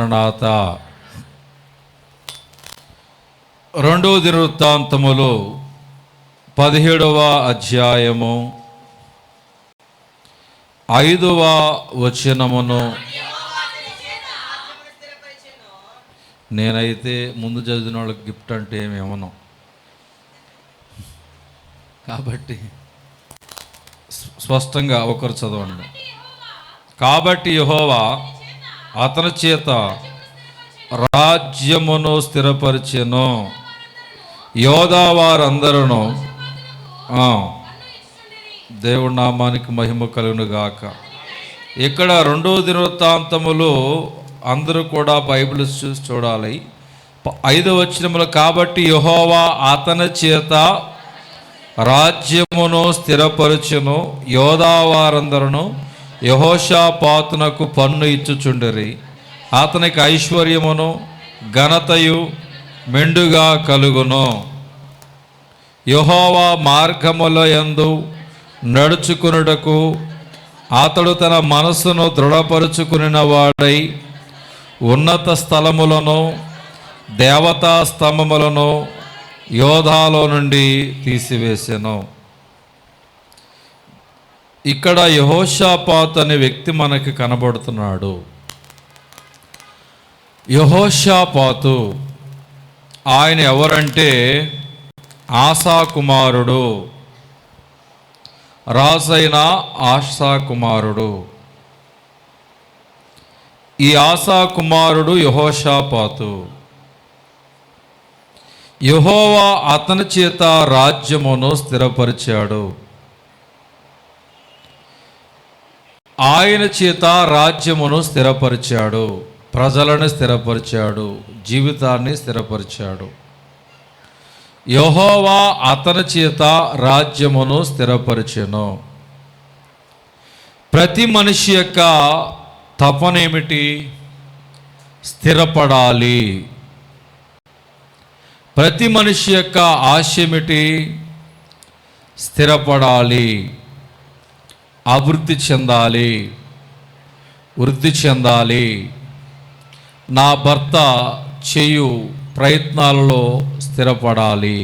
మరణాత. రెండవ దినవృత్తాంతములు 17వ అధ్యాయము 5వ వచనమును నేనైతే ముందు చదివిన వాళ్ళకి గిఫ్ట్ అంటే ఏమేమను, కాబట్టి స్పష్టంగా ఒకరు చదవండి. కాబట్టి యెహోవా అతని చేత రాజ్యమును స్థిరపరిచెను, యోధా వారందరూ దేవుడి నామానికి మహిమ కలుగును గాక. ఇక్కడ రెండవ దినవృత్తాంతములు అందరూ కూడా బైబిల్ చూసి చూడాలి. 5వ వచనములు కాబట్టి యెహోవా అతని చేత రాజ్యమును స్థిరపరచును, యోధా వారందరూ యెహోషాపాతునకు పన్ను ఇచ్చుచుండిరి, అతనికి ఐశ్వర్యమును ఘనతయు మెండుగా కలుగును. యెహోవా మార్గముల యందు నడుచుకునుటకు అతడు తన మనస్సును దృఢపరుచుకునిన వాడై ఉన్నత స్థలములను దేవతా స్తంభములను యోధాలో నుండి తీసివేసెను. ఇక్కడ యెహోషాపాతు అనే వ్యక్తి మనకి కనబడుతున్నాడు. యెహోషాపాతు ఆయన ఎవరంటే ఆసా కుమారుడు, రాజైన ఆసా కుమారుడు. ఈ ఆసా కుమారుడు యెహోషాపాతు. యెహోవా అతని చేత రాజ్యమును స్థిరపరిచాడు. ఆయన చేత రాజ్యమును స్థిరపరిచాడు, ప్రజలను స్థిరపరిచాడు, జీవితాన్ని స్థిరపరిచాడు. యెహోవా అతని చేత రాజ్యమును స్థిరపరిచెను. ప్రతి మనిషి యొక్క తపనేమిటి? స్థిరపడాలి. ప్రతి మనిషి యొక్క ఆశ ఏమిటి? స్థిరపడాలి, అభివృద్ధి చెందాలి, వృద్ధి చెందాలి. నా భర్త చేయు ప్రయత్నాలలో స్థిరపడాలి,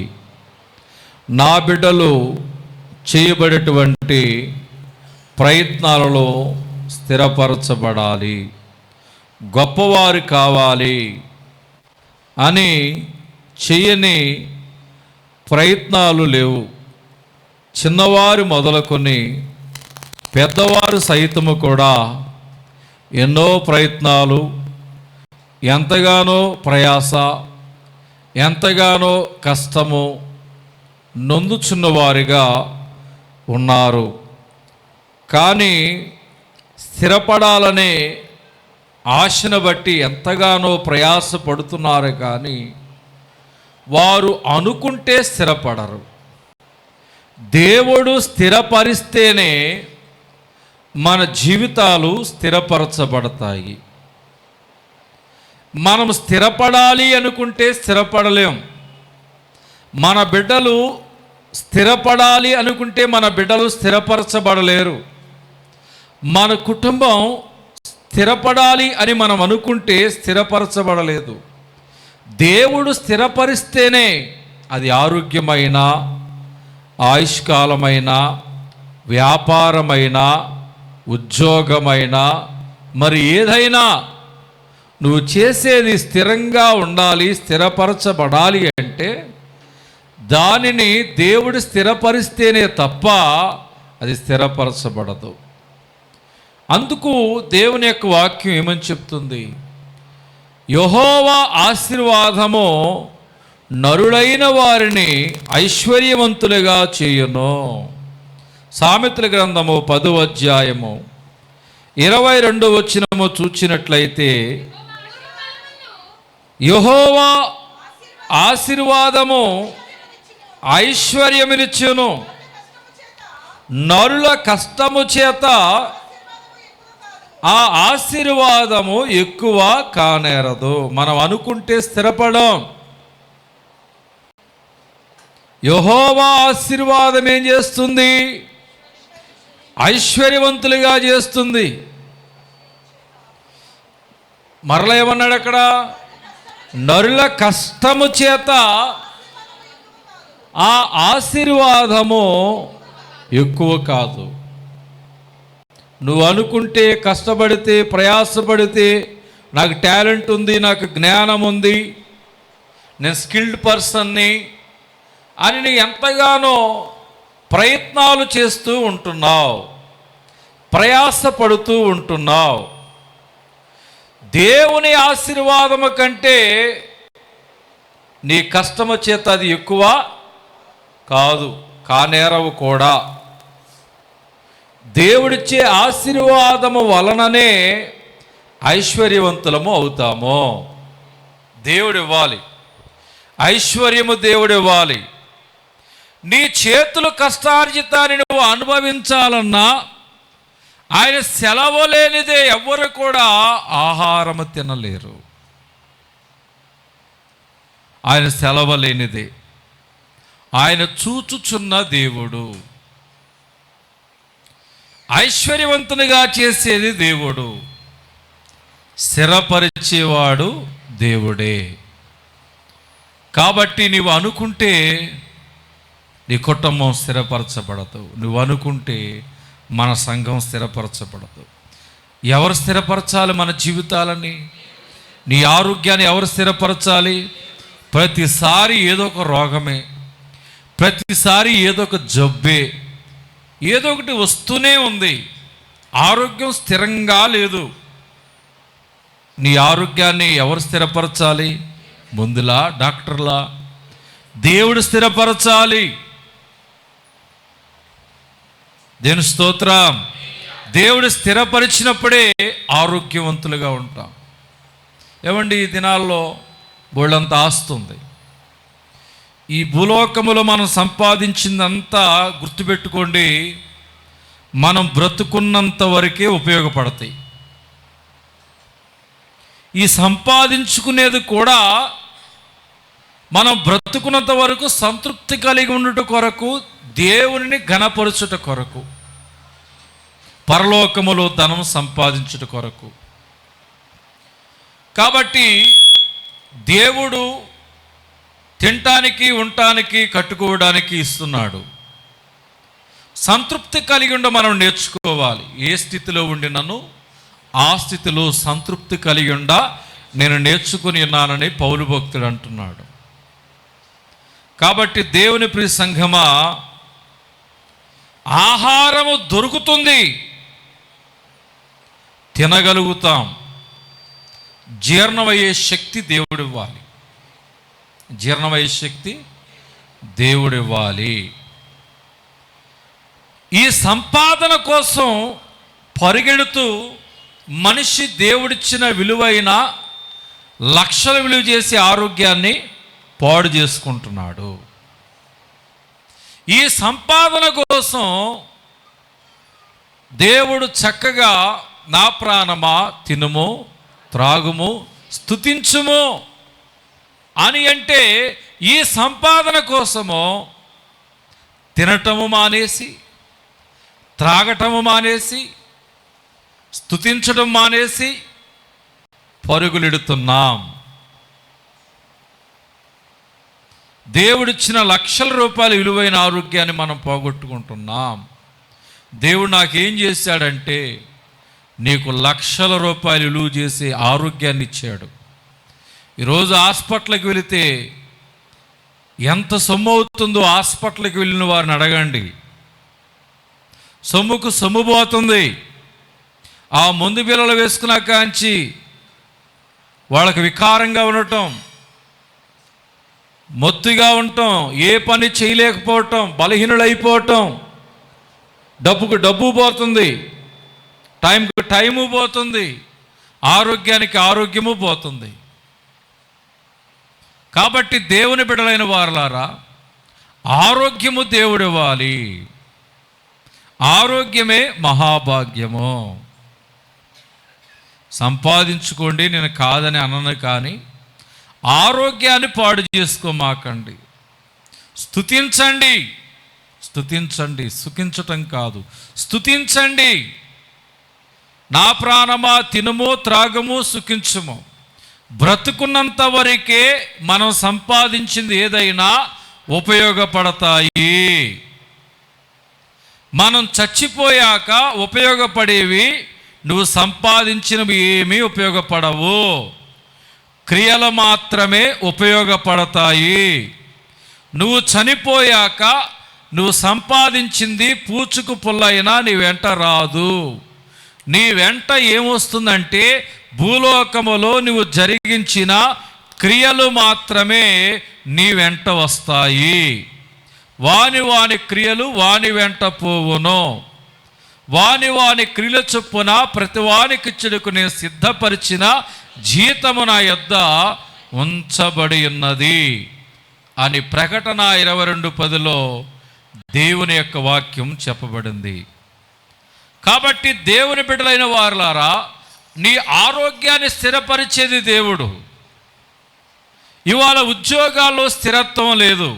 నా బిడ్డలు చేయబడేటువంటి ప్రయత్నాలలో స్థిరపరచబడాలి, గొప్పవారు కావాలి అని చేయని ప్రయత్నాలు లేవు. చిన్నవారు మొదలుకొని పెద్దవారు సైతము కూడా ఎన్నో ప్రయత్నాలు, ఎంతగానో ప్రయాస, ఎంతగానో కష్టము నొందుచున్నవారిగా ఉన్నారు. కానీ స్థిరపడాలనే ఆశను బట్టి ఎంతగానో ప్రయాస పడుతున్నారు, కానీ వారు అనుకుంటే స్థిరపడరు. దేవుడు స్థిరపరిస్తేనే మన జీవితాలు స్థిరపరచబడతాయి. మనం స్థిరపడాలి అనుకుంటే స్థిరపడలేం. మన బిడ్డలు స్థిరపడాలి అనుకుంటే మన బిడ్డలు స్థిరపరచబడలేరు. మన కుటుంబం స్థిరపడాలి అని మనం అనుకుంటే స్థిరపరచబడలేదు. దేవుడు స్థిరపరిస్తేనే అది ఆరోగ్యమైన, ఆయుష్కాలమైన, వ్యాపారమైన, ఉద్యోగమైన, మరి ఏదైనా నువ్వు చేసేది స్థిరంగా ఉండాలి, స్థిరపరచబడాలి అంటే దానిని దేవుడు స్థిరపరిస్తేనే తప్ప అది స్థిరపరచబడదు. అందుకు దేవుని యొక్క వాక్యం ఏమని చెప్తుంది? యెహోవా ఆశీర్వాదము నరులైన వారిని ఐశ్వర్యవంతులుగా చేయును. సామెతల గ్రంథము 10వ అధ్యాయము 22వ వచనము చూచినట్లయితే, యెహోవా ఆశీర్వాదము ఐశ్వర్యమునిచ్చును, నరుల కష్టము చేత ఆ ఆశీర్వాదము ఎక్కువ కానేరదు. మనం అనుకుంటే స్థిరపడం. యెహోవా ఆశీర్వాదం ఏం చేస్తుంది? ఐశ్వర్యవంతులుగా చేస్తుంది. మరలా ఏమన్నాడు అక్కడ? నరుల కష్టము చేత ఆ ఆశీర్వాదము ఎక్కువ కాదు. నువ్వు అనుకుంటే, కష్టపడితే, ప్రయాసపడితే, నాకు టాలెంట్ ఉంది, నాకు జ్ఞానం ఉంది, నేను స్కిల్డ్ పర్సన్ని అని నీ ఎంతగానో ప్రయత్నాలు చేస్తూ ఉంటున్నావు, ప్రయాసపడుతూ ఉంటున్నావు. దేవుని ఆశీర్వాదము కంటే నీ కష్టము చేత అది ఎక్కువ కాదు, కానేరవు కూడా. దేవుడిచ్చే ఆశీర్వాదము వలననే ఐశ్వర్యవంతులము అవుతాము. దేవుడు ఇవ్వాలి, ఐశ్వర్యము దేవుడు ఇవ్వాలి. నీ చేతులు కష్టార్జితాన్ని నువ్వు అనుభవించాలన్నా ఆయన సెలవు లేనిదే ఎవ్వరు కూడా ఆహారము తినలేరు. ఆయన సెలవు లేనిదే. ఆయన చూచుచున్న దేవుడు, ఐశ్వర్యవంతునిగా చేసేది దేవుడు, స్థిరపరిచేవాడు దేవుడే. కాబట్టి నువ్వు అనుకుంటే నీ కుటుంబం స్థిరపరచబడదు, నువ్వు అనుకుంటే మన సంఘం స్థిరపరచబడదు. ఎవరు స్థిరపరచాలి మన జీవితాలని? నీ ఆరోగ్యాన్ని ఎవరు స్థిరపరచాలి? ప్రతిసారి ఏదో ఒక రోగమే, ప్రతిసారి ఏదో ఒక జబ్బే, ఏదో ఒకటి వస్తూనే ఉంది. ఆరోగ్యం స్థిరంగా లేదు. నీ ఆరోగ్యాన్ని ఎవరు స్థిరపరచాలి? ముందులా డాక్టర్లా? దేవుడు స్థిరపరచాలి. దేవుని స్తోత్రం. దేవుడు స్థిరపరిచినప్పుడే ఆరోగ్యవంతులుగా ఉంటాం. ఏమండి, ఈ దినాల్లో బోళ్ళంత ఆస్తుంది. ఈ భూలోకములో మనం సంపాదించిందంతా గుర్తుపెట్టుకోండి, మనం బ్రతుకున్నంత వరకే ఉపయోగపడతాయి. ఈ సంపాదించుకునేది కూడా మనం బ్రతుకున్నంత వరకు సంతృప్తి కలిగి ఉండుట కొరకు, దేవునిని ఘనపరచుట కొరకు, పరలోకములో ధనం సంపాదించుట కొరకు. కాబట్టి దేవుడు తినటానికి, ఉండటానికి, కట్టుకోవడానికి ఇస్తున్నాడు. సంతృప్తి కలిగి ఉండ మనం నేర్చుకోవాలి. ఏ స్థితిలో ఉండినను ఆ స్థితిలో సంతృప్తి కలిగి ఉండ నేను నేర్చుకుని ఉన్నానని పౌలు భక్తుడు అంటున్నాడు. కాబట్టి దేవుని ప్రియ సంఘమా, ఆహారము దొరుకుతుంది, తినగలుగుతాం. జీర్ణమయ్యే శక్తి దేవుడు ఇవ్వాలి, జీర్ణమయ్యే శక్తి దేవుడు ఇవ్వాలి. ఈ సంపాదన కోసం పరిగెడుతూ మనిషి దేవుడిచ్చిన విలువైన లక్షల విలువ చేసే ఆరోగ్యాన్ని పాడు చేసుకుంటున్నాడు. ఈ సంపాదన కోసం దేవుడు చక్కగా నా ప్రాణమా తినుము, త్రాగుము, స్తుతించుము అని అంటే, ఈ సంపాదన కోసము తినటము మానేసి, త్రాగటము మానేసి, స్తుతించడం మానేసి పరుగులెడుతున్నాం. దేవుడిచ్చిన లక్షల రూపాయల విలువైన ఆరోగ్యాన్ని మనం పోగొట్టుకుంటున్నాం. దేవుడు నాకేం చేశాడంటే, నీకు లక్షల రూపాయలు విలువ చేసే ఆరోగ్యాన్ని ఇచ్చాడు. ఈరోజు హాస్పిటల్కి వెళితే ఎంత సొమ్ము అవుతుందో హాస్పిటల్కి వెళ్ళిన వారిని అడగండి. సొమ్ముకు సొమ్ము పోతుంది. ఆ మందు బిళ్ళలు వేసుకున్న కాంచి వాళ్ళకి వికారంగా ఉండటం, మొత్తుగా ఉండటం, ఏ పని చేయలేకపోవటం, బలహీనులైపోవటం, డబ్బుకు డబ్బు పోతుంది, టైంకు టైము పోతుంది, ఆరోగ్యానికి ఆరోగ్యము పోతుంది. కాబట్టి దేవుని బిడ్డలైన వారలారా, ఆరోగ్యము దేవుడు ఇవ్వాలి. ఆరోగ్యమే మహాభాగ్యము. సంపాదించుకోండి, నేను కాదని అనను, కానీ ఆరోగ్యాన్ని పాడు చేసుకోమాకండి. స్తుతించండి, స్తుతించండి, సుఖించటం కాదు, స్తుతించండి. నా ప్రాణమా తినుము త్రాగము సుఖించుము. బ్రతుకున్నంత వరకే మనం సంపాదించింది ఏదైనా ఉపయోగపడతాయి. మనం చచ్చిపోయాక ఉపయోగపడేవి నువ్వు సంపాదించినవి ఏమీ ఉపయోగపడవు. క్రియలు మాత్రమే ఉపయోగపడతాయి. నువ్వు చనిపోయాక నువ్వు సంపాదించింది పూచుకు పుల్లైనా నీ వెంట రాదు. నీ వెంట ఏమొస్తుందంటే భూలోకములో నువ్వు జరిగించిన క్రియలు మాత్రమే నీ వెంట వస్తాయి. వాని క్రియలు వాని వెంట పోవును. వాని క్రియల చొప్పున ప్రతి వానికిచ్చుటకు నేను సిద్ధపరిచిన జీతము నా యొద్ద ఉంచబడి ఉన్నది అని ప్రకటన 22:10 దేవుని యొక్క వాక్యం చెప్పబడింది. కాబట్టి దేవుని బిడ్డలైన వారులారా, నీ ఆరోగ్యాన్ని స్థిరపరిచేది దేవుడు. ఇవాళ ఉద్యోగాల్లో స్థిరత్వం లేదు.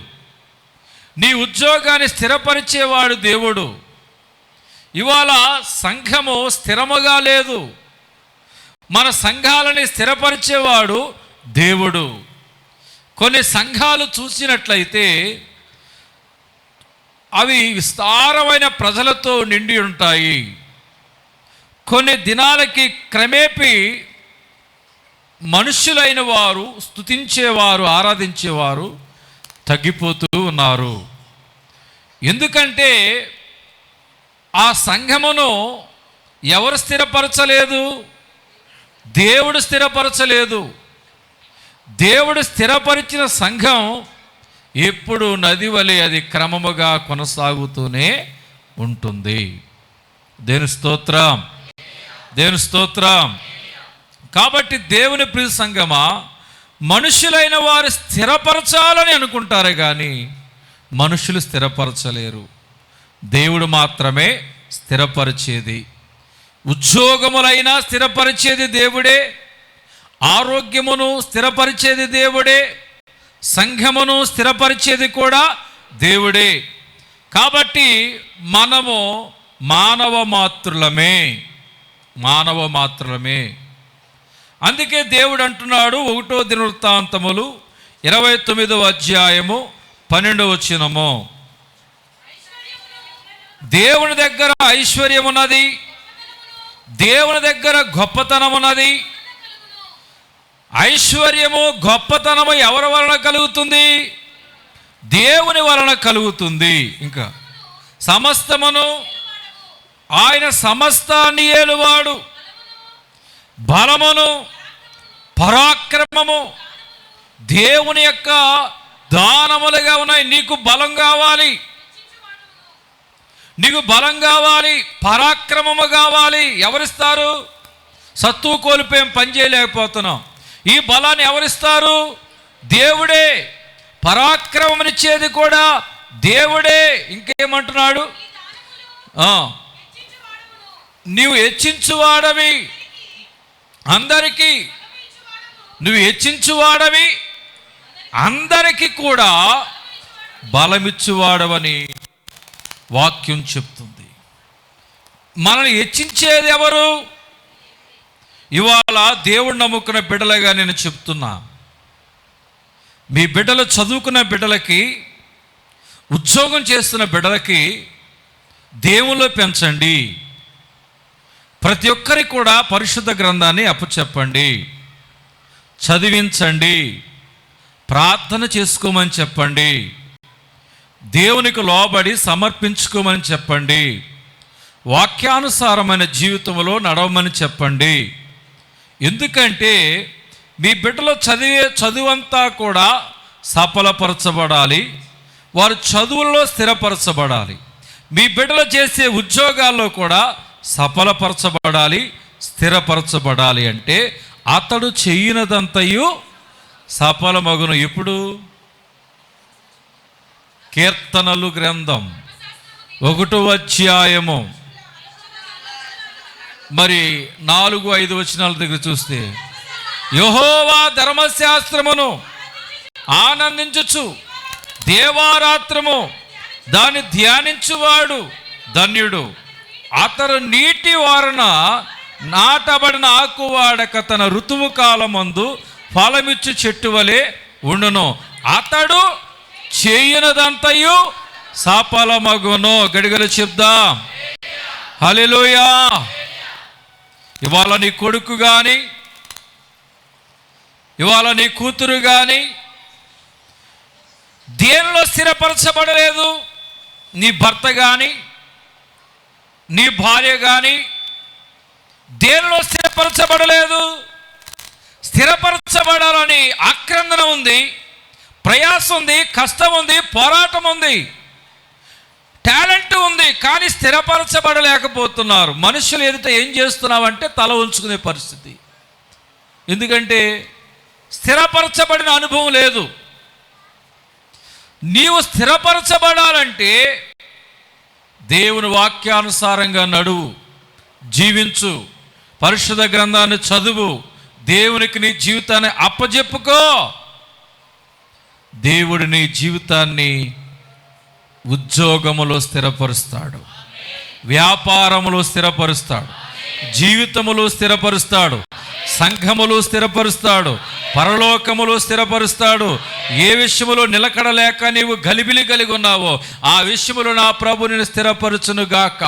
నీ ఉద్యోగాన్ని స్థిరపరిచేవాడు దేవుడు. ఇవాళ సంఘము స్థిరముగా లేదు. మన సంఘాలని స్థిరపరిచేవాడు దేవుడు. కొన్ని సంఘాలు చూసినట్లయితే అవి విస్తారమైన ప్రజలతో నిండి ఉంటాయి. కొన్ని దినాలకి క్రమేపీ మనుష్యులైన వారు, స్తుతించేవారు, ఆరాధించేవారు తగ్గిపోతూ ఉన్నారు. ఎందుకంటే ఆ సంఘమును ఎవరు స్థిరపరచలేదు? దేవుడు స్థిరపరచలేదు. దేవుడు స్థిరపరిచిన సంఘం ఎప్పుడు నది వలె అది క్రమముగా కొనసాగుతూనే ఉంటుంది. దేవుని స్తోత్రం, దేవుని స్తోత్రం. కాబట్టి దేవుని ప్రియ సంఘమా, మనుషులైన వారు స్థిరపరచాలని అనుకుంటారే కానీ మనుషులు స్థిరపరచలేరు. దేవుడు మాత్రమే స్థిరపరిచేది. ఉద్యోగములైనా స్థిరపరిచేది దేవుడే, ఆరోగ్యమును స్థిరపరిచేది దేవుడే, సంఘమును స్థిరపరిచేది కూడా దేవుడే. కాబట్టి మనము మానవ మాత్రులమే. అందుకే దేవుడు అంటున్నాడు 1 దినవృత్తాంతములు 29:12 దేవుని దగ్గర ఐశ్వర్యం ఉన్నది, దేవుని దగ్గర గొప్పతనం ఉన్నది. ఐశ్వర్యము గొప్పతనము ఎవరి వలన కలుగుతుంది? దేవుని వలన కలుగుతుంది. ఇంకా సమస్తమును ఆయన సమస్తాన్ని ఏలువాడు. బలమును పరాక్రమము దేవుని యొక్క దానములుగా ఉన్నాయి. నీకు బలం కావాలి, నీకు బలం కావాలి, పరాక్రమము కావాలి. ఎవరిస్తారు? సత్తువు కోల్పోయాం, పని చేయలేకపోతున్నాం. ఈ బలాన్ని ఎవరిస్తారు? దేవుడే. పరాక్రమనిచ్చేది కూడా దేవుడే. ఇంకేమంటున్నాడు? నీవు హెచ్చించువాడవి అందరికీ, నువ్వు హెచ్చించువాడవి అందరికీ కూడా బలమిచ్చువాడవని వాక్యం చెప్తుంది. మనల్ని హెచ్చించేది ఎవరు? ఇవాళ దేవుడు నమ్ముకున్న బిడ్డలుగా నేను చెప్తున్నా, మీ బిడ్డలు చదువుకున్న బిడ్డలకి, ఉద్యోగం చేస్తున్న బిడ్డలకి దేవుళ్ళు పెంచండి. ప్రతి ఒక్కరికి కూడా పరిశుద్ధ గ్రంథాన్ని అప్పచెప్పండి, చదివించండి, ప్రార్థన చేసుకోమని చెప్పండి, దేవునికి లోబడి సమర్పించుకోమని చెప్పండి, వాక్యానుసారమైన జీవితంలో నడవమని చెప్పండి. ఎందుకంటే మీ బిడ్డలు చదివే చదువంతా కూడా సఫలపరచబడాలి, వారు చదువుల్లో స్థిరపరచబడాలి. మీ బిడ్డలు చేసే ఉద్యోగాల్లో కూడా సఫలపరచబడాలి, స్థిరపరచబడాలి. అంటే అతడు చెయ్యినదంతయు సఫలమగును. ఇప్పుడు కీర్తనలు గ్రంథం 1వ అధ్యాయము 4-5 దగ్గర చూస్తే, యెహోవా ధర్మశాస్త్రమును ఆనందించుచు దేవారాత్రము దాన్ని ధ్యానించువాడు ధన్యుడు. అతడు నీటి వారన నాటబడిన ఆకువాడక తన ఋతువు కాలమందు ఫలమిచ్చు చెట్టు వలె ఉండును. అతడు చేయనదంతయు సఫలమగును. గడిగలు చెప్దాం హల్లెలూయా. ఇవాళ నీ కొడుకు కానీ, ఇవాళ నీ కూతురు కానీ దేనిలో స్థిరపరచబడలేదు. నీ భర్త కానీ, నీ భార్య కానీ దేనిలో స్థిరపరచబడలేదు. స్థిరపరచబడాలని ఆక్రందన ఉంది, ప్రయాసం ఉంది, కష్టం ఉంది, పోరాటం ఉంది, టాలెంట్ ఉంది, కానీ స్థిరపరచబడలేకపోతున్నారు. మనుషులు ఎదుట ఏం చేస్తున్నావంటే తల ఉంచుకునే పరిస్థితి. ఎందుకంటే స్థిరపరచబడిన అనుభవం లేదు. నీవు స్థిరపరచబడాలంటే దేవుని వాక్యానుసారంగా నడువు, జీవించు, పరిశుద్ధ గ్రంథాన్ని చదువు, దేవునికి నీ జీవితాన్ని అప్పజెప్పుకో. దేవుడు నీ జీవితాన్ని ఉద్యోగములో స్థిరపరుస్తాడు, వ్యాపారములో స్థిరపరుస్తాడు, జీవితములో స్థిరపరుస్తాడు, సంఘములో స్థిరపరుస్తాడు, పరలోకములో స్థిరపరుస్తాడు. ఏ విషయములో నిలకడలేక నీవు గలిబిలి కలిగి ఉన్నావో ఆ విషయములో నా ప్రభు నిన్ను స్థిరపరచునుగాక.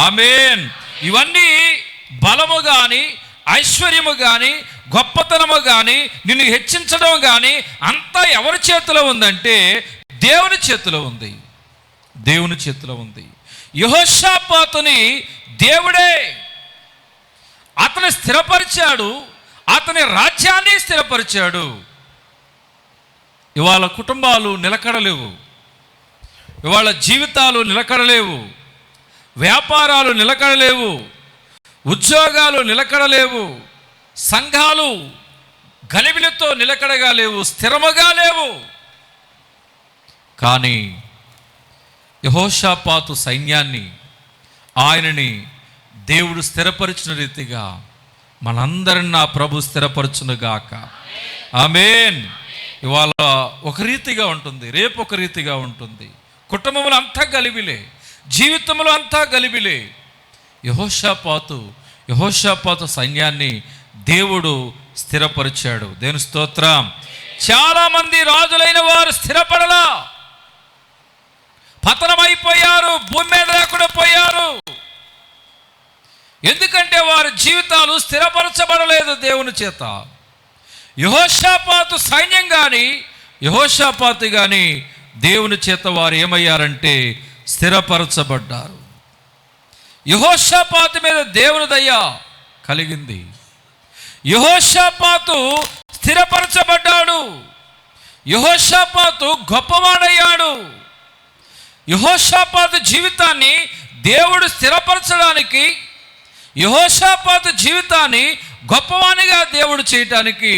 ఆమేన్. ఇవన్నీ బలము కానీ, ఐశ్వర్యము కానీ, గొప్పతనము కానీ, నిన్ను హెచ్చించడం కానీ అంతా ఎవరి చేతిలో ఉందంటే దేవుని చేతిలో ఉంది. దేవుని చేతిలో ఉంది. యెహోషాపాతుని దేవుడే అతను స్థిరపరిచాడు, అతని రాజ్యాన్ని స్థిరపరిచాడు. ఇవాళ కుటుంబాలు నిలకడలేవు, ఇవాళ జీవితాలు నిలకడలేవు, వ్యాపారాలు నిలకడలేవు, ఉద్యోగాలు నిలకడలేవు, సంఘాలు గలిబిలితో నిలకడగా లేవు, స్థిరముగా లేవు. కానీ యెహోషాపాతు సైన్యాన్ని, ఆయనని దేవుడు స్థిరపరిచిన రీతిగా మనందరిని నా ప్రభు స్థిరపరచునుగాక. ఆమేన్. ఇవాళ ఒక రీతిగా ఉంటుంది, రేపు ఒక రీతిగా ఉంటుంది. కుటుంబంలో అంతా గలిబిలే, జీవితంలో అంతా గలిబిలే. యెహోషాపాతు సైన్యాన్ని దేవుడు స్థిరపరిచాడు. దేవుని స్తోత్రం. చాలామంది రాజులైన వారు స్థిరపడలా, పతనమైపోయారు, భూమి మీద లేకుండా పోయారు. ఎందుకంటే వారి జీవితాలు స్థిరపరచబడలేదు దేవుని చేత. యెహోషాపాతు సైన్యం కానీ, యెహోషాపాతు కానీ దేవుని చేత వారు ఏమయ్యారంటే స్థిరపరచబడ్డారు. యెహోషాపాతు మీద దేవుని దయ కలిగింది. యెహోషాపాతు స్థిరపరచబడ్డాడు. యెహోషాపాతు గొప్పవాడయ్యాడు. యెహోషాపాతు జీవితాన్ని దేవుడు స్థిరపరచడానికి, యెహోషాపాతు జీవితాన్ని గొప్పవానిగా దేవుడు చేయటానికి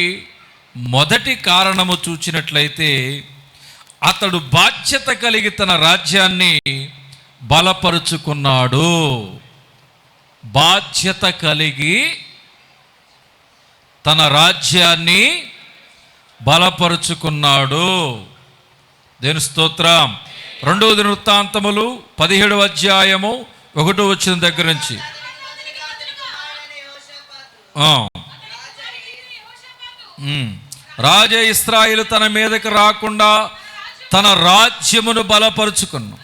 మొదటి కారణము చూచినట్లయితే అతడు బాధ్యత కలిగి తన రాజ్యాన్ని బలపరుచుకున్నాడు. బాధ్యత కలిగి తన రాజ్యాన్ని బలపరుచుకున్నాడు. దేవుని స్తోత్రం. 2వ దినవృత్తాంతములు 17వ అధ్యాయము 1వ వచనం దగ్గర నుంచి. రాజా ఇశ్రాయేలు తన మీదకి రాకుండా తన రాజ్యమును బలపరుచుకున్నాడు.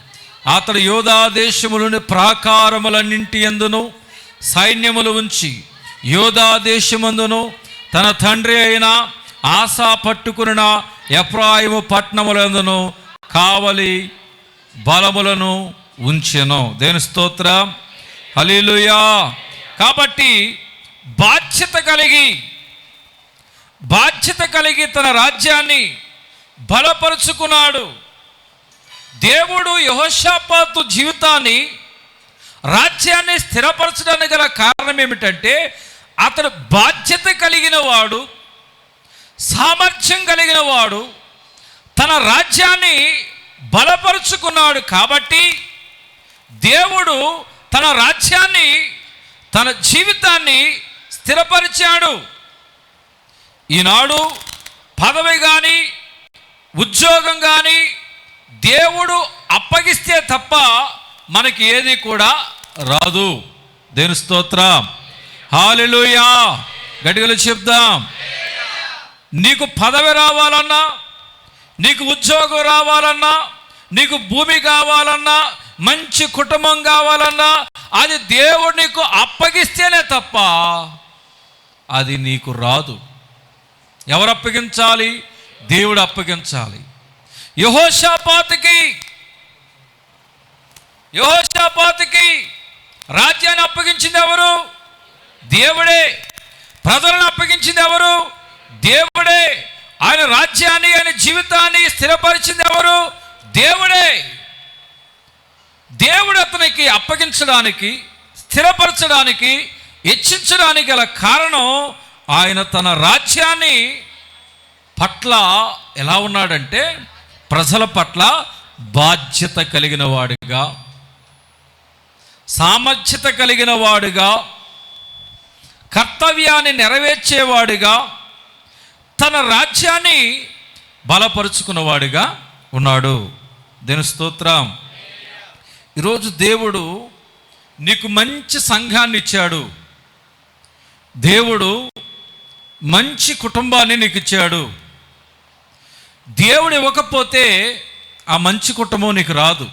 అతడు యోధా దేశములోని ప్రాకారములన్నింటి యందును సైన్యములు ఉంచి యోధా దేశమందును తన తండ్రి అయిన ఆసా పట్టుకున్న ఎఫ్రాయిము పట్టణములందును కావలి బలములను ఉంచెను. దేవుని స్తోత్రం. హల్లెలూయా. కాబట్టి బాధ్యత కలిగి తన రాజ్యాన్ని బలపరుచుకున్నాడు. దేవుడు యెహోషాపాతు జీవితాన్ని, రాజ్యాన్ని స్థిరపరచడానికి గల కారణం ఏమిటంటే అతడు బాధ్యత కలిగిన వాడు, సామర్థ్యం కలిగిన వాడు, తన రాజ్యాన్ని బలపరుచుకున్నాడు. కాబట్టి దేవుడు తన రాజ్యాన్ని, తన జీవితాన్ని స్థిరపరిచాడు. ఈనాడు పదవి కానీ, ఉద్యోగం కానీ దేవుడు అప్పగిస్తే తప్ప మనకి ఏది కూడా రాదు. దేవుని స్తోత్రం. హల్లెలూయా. గట్టిగా చెప్దాం. నీకు పదవి రావాలన్నా, నీకు ఉద్యోగం రావాలన్నా, నీకు భూమి కావాలన్నా, మంచి కుటుంబం కావాలన్నా అది దేవుడు నీకు అప్పగిస్తేనే తప్ప అది నీకు రాదు. ఎవరు అప్పగించాలి? దేవుడు అప్పగించాలి. యెహోషాపాతుకి రాజ్యాన్ని అప్పగించింది ఎవరు? దేవుడే. ప్రజలను అప్పగించింది ఎవరు? దేవుడే. ఆయన రాజ్యాన్ని, ఆయన జీవితాన్ని స్థిరపరిచింది ఎవరు? దేవుడే. దేవుడు అతనికి అప్పగించడానికి, స్థిరపరచడానికి, హెచ్చించడానికి గల కారణం ఆయన తన రాజ్యాన్ని పట్ల ఎలా ఉన్నాడంటే ప్రజల పట్ల బాధ్యత కలిగిన వాడుగా, సామర్థ్యత కలిగిన వాడుగా, కర్తవ్యాన్ని నెరవేర్చేవాడుగా, తన రాజ్యాన్ని బలపరుచుకున్నవాడుగా ఉన్నాడు. దేవుని స్తోత్రం. ఈరోజు దేవుడు నీకు మంచి సంఘాన్ని ఇచ్చాడు. దేవుడు మంచి కుటుంబాన్ని నీకు ఇచ్చాడు. దేవుడు ఇవ్వకపోతే ఆ మంచి కుటుంబం నీకు రాదు.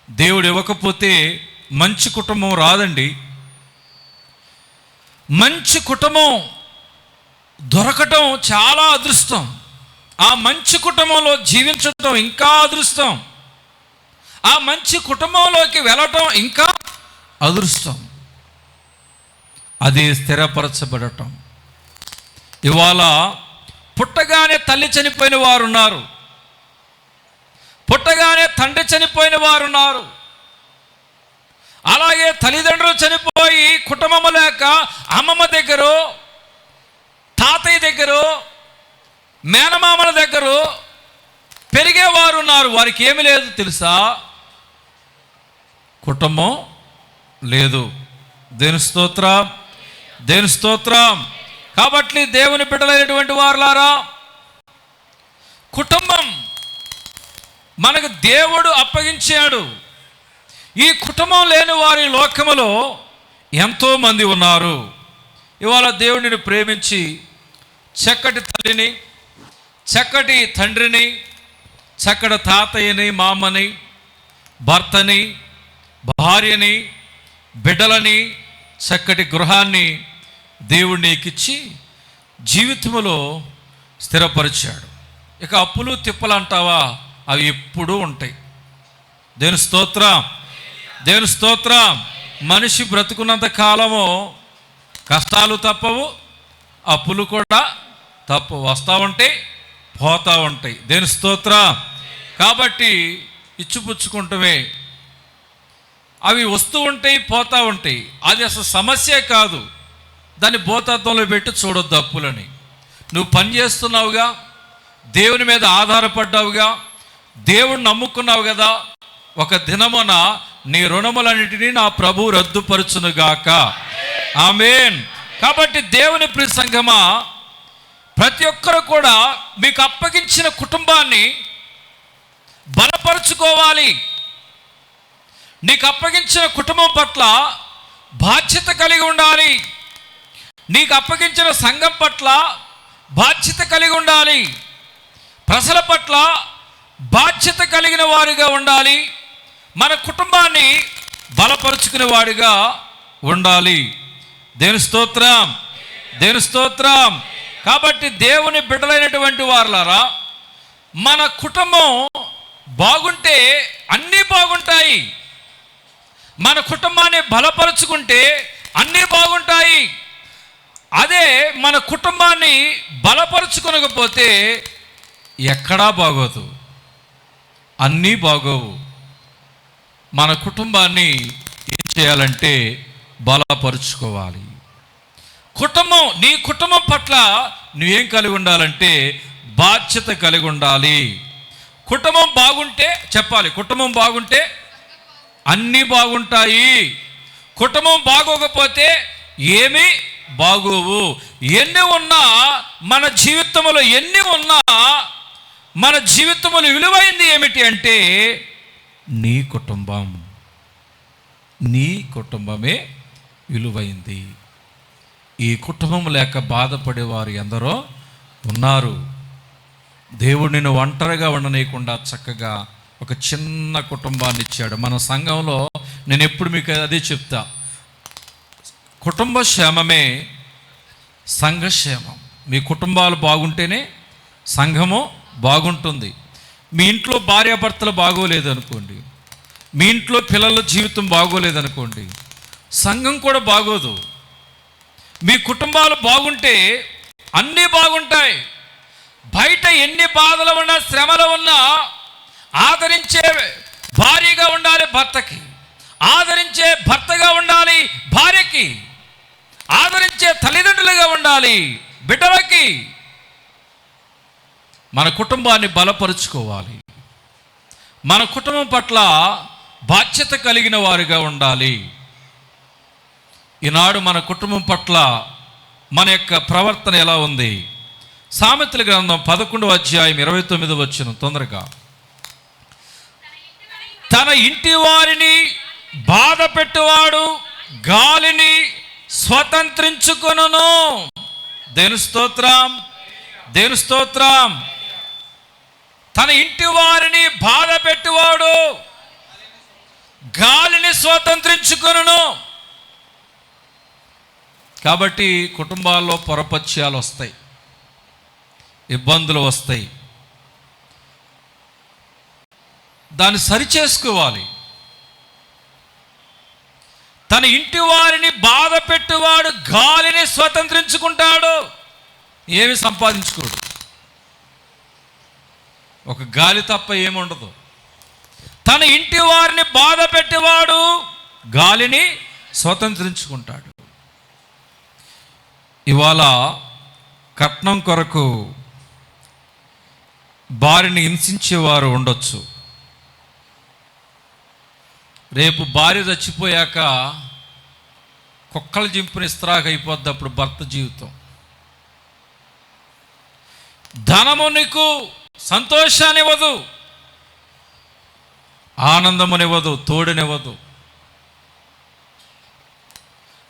దేవుడు ఇవ్వకపోతే మంచి కుటుంబం రాదండి. మంచి కుటుంబం దొరకటం చాలా అదృష్టం. ఆ మంచి కుటుంబంలో జీవించటం ఇంకా అదృష్టం. ఆ మంచి కుటుంబంలోకి వెళ్ళటం ఇంకా అదృష్టం. అది స్థిరపరచబడటం. ఇవాళ పుట్టగానే తల్లి చనిపోయిన వారు ఉన్నారు, పుట్టగానే తండ్రి చనిపోయిన వారు ఉన్నారు. అలాగే తల్లిదండ్రులు చనిపోయి కుటుంబము లేక అమ్మమ్మ దగ్గర, తాతయ్య దగ్గర, మేనమామల దగ్గర పెరిగేవారు ఉన్నారు. వారికి ఏమి లేదు తెలుసా? కుటుంబం లేదు. దేవుని స్తోత్రం, దేవుని స్తోత్రం. కాబట్టి దేవుని బిడ్డలైనటువంటి వారులారా, కుటుంబం మనకు దేవుడు అప్పగించాడు. ఈ కుటుంబం లేని వారి లోకములో ఎంతోమంది ఉన్నారు. ఇవాళ దేవుడిని ప్రేమించి చక్కటి తల్లిని, చక్కటి తండ్రిని, చక్కటి తాతయ్యని, మామని, భర్తని, భార్యని, బిడ్డలని, చక్కటి గృహాన్ని దేవుడు నీకిచ్చి జీవితంలో స్థిరపరిచాడు. ఇక అప్పులు తిప్పలు అంటావా? అవి ఎప్పుడూ ఉంటాయి. దేవుని స్తోత్రం, దేవుని స్తోత్రం. మనిషి బ్రతుకున్నంత కాలము కష్టాలు తప్పవు, అప్పులు కూడా తప్పవు. వస్తూ ఉంటాయి, పోతూ ఉంటాయి. దేవుని స్తోత్రం. కాబట్టి ఇచ్చిపుచ్చుకుంటమే, అవి వస్తూ ఉంటాయి, పోతూ ఉంటాయి. అది అసలు సమస్యే కాదు. దాన్ని భూతత్వంలో పెట్టి చూడొద్దు అప్పులని. నువ్వు పని చేస్తున్నావుగా, దేవుని మీద ఆధారపడ్డావుగా, దేవుడు నమ్ముకున్నావు కదా. ఒక దినమున నీ రుణములన్నిటినీ నా ప్రభు రద్దుపరచునుగాక. ఆమేన్. కాబట్టి దేవుని ప్రియ సంఘమా, ప్రతి ఒక్కరు కూడా మీకు అప్పగించిన కుటుంబాన్ని బలపరుచుకోవాలి. నీకు అప్పగించిన కుటుంబం పట్ల బాధ్యత కలిగి ఉండాలి. నీకు అప్పగించిన సంఘం పట్ల బాధ్యత కలిగి ఉండాలి. ప్రజల పట్ల బాధ్యత కలిగిన వారిగా ఉండాలి. మన కుటుంబాన్ని బలపరుచుకునే వాడిగా ఉండాలి. దేవుని స్తోత్రం, దేవుని స్తోత్రం. కాబట్టి దేవుని బిడ్డలైనటువంటి వారులారా, మన కుటుంబం బాగుంటే అన్నీ బాగుంటాయి. మన కుటుంబాన్ని బలపరుచుకుంటే అన్నీ బాగుంటాయి. అదే మన కుటుంబాన్ని బలపరుచుకొనకపోతే ఎక్కడా బాగోదు, అన్నీ బాగోవు. మన కుటుంబాన్ని ఏం చేయాలంటే బలపరుచుకోవాలి. కుటుంబం, నీ కుటుంబం పట్ల నువ్వేం కలిగి ఉండాలంటే బాధ్యత కలిగి ఉండాలి. కుటుంబం బాగుంటే చెప్పాలి, కుటుంబం బాగుంటే అన్నీ బాగుంటాయి. కుటుంబం బాగోకపోతే ఏమీ బాగోవు. ఎన్ని ఉన్నా మన జీవితంలో, ఎన్ని ఉన్నా మన జీవితంలో విలువైంది ఏమిటి అంటే నీ కుటుంబం. నీ కుటుంబమే విలువైంది. ఈ కుటుంబం లేక బాధపడేవారు ఎందరో ఉన్నారు. దేవుడు నిన్ను ఒంటరిగా ఉండనీయకుండా చక్కగా ఒక చిన్న కుటుంబాన్ని ఇచ్చాడు. మన సంఘంలో నేను ఎప్పుడు మీకు అదే చెప్తా, కుటుంబ క్షేమమే సంఘక్షేమం. మీ కుటుంబాలు బాగుంటేనే సంఘము బాగుంటుంది. మీ ఇంట్లో భార్యాభర్తలు బాగోలేదు అనుకోండి, మీ ఇంట్లో పిల్లల జీవితం బాగోలేదనుకోండి, సంఘం కూడా బాగోదు. మీ కుటుంబాలు బాగుంటే అన్నీ బాగుంటాయి. బయట ఎన్ని బాధలు ఉన్నా, శ్రమలు ఉన్నా ఆదరించే భార్యగా ఉండాలి భర్తకి, ఆదరించే భర్తగా ఉండాలి భార్యకి, ఆదరించే తల్లిదండ్రులుగా ఉండాలి బిడ్డలకి. మన కుటుంబాన్ని బలపరుచుకోవాలి. మన కుటుంబం పట్ల బాధ్యత కలిగిన వారిగా ఉండాలి. ఈనాడు మన కుటుంబం పట్ల మన యొక్క ప్రవర్తన ఎలా ఉంది? సామెతల గ్రంథం 11వ అధ్యాయం 29వ వచనం తొందరగా. తన ఇంటి వారిని బాధ పెట్టువాడు గాలిని స్వతంత్రించుకొనును. దేవుని స్తోత్రం, దేవుని స్తోత్రం. తన ఇంటి వారిని బాధ పెట్టువాడు గాలిని స్వతంత్రించుకొనును. కాబట్టి కుటుంబాల్లో పొరపత్యాలు వస్తాయి, ఇబ్బందులు వస్తాయి. దాన్ని సరిచేసుకోవాలి. తన ఇంటి వారిని బాధ పెట్టువాడు గాలిని స్వతంత్రించుకుంటాడు. ఏమి సంపాదించుకోడు. ఒక గాలి తప్ప ఏముండదు. తన ఇంటి వారిని బాధ పెట్టేవాడు గాలిని స్వతంత్రించుకుంటాడు. ఇవాళ కట్నం కొరకు భార్యని హింసించేవారు ఉండొచ్చు. రేపు భార్య చచ్చిపోయాక కుక్కల జింపుని ఇస్త్రాగా అయిపోద్ది అప్పుడు భర్త జీవితం. ధనము నీకు సంతోషాన్నివ్వదు, ఆనందమునివ్వదు, తోడునివ్వదు.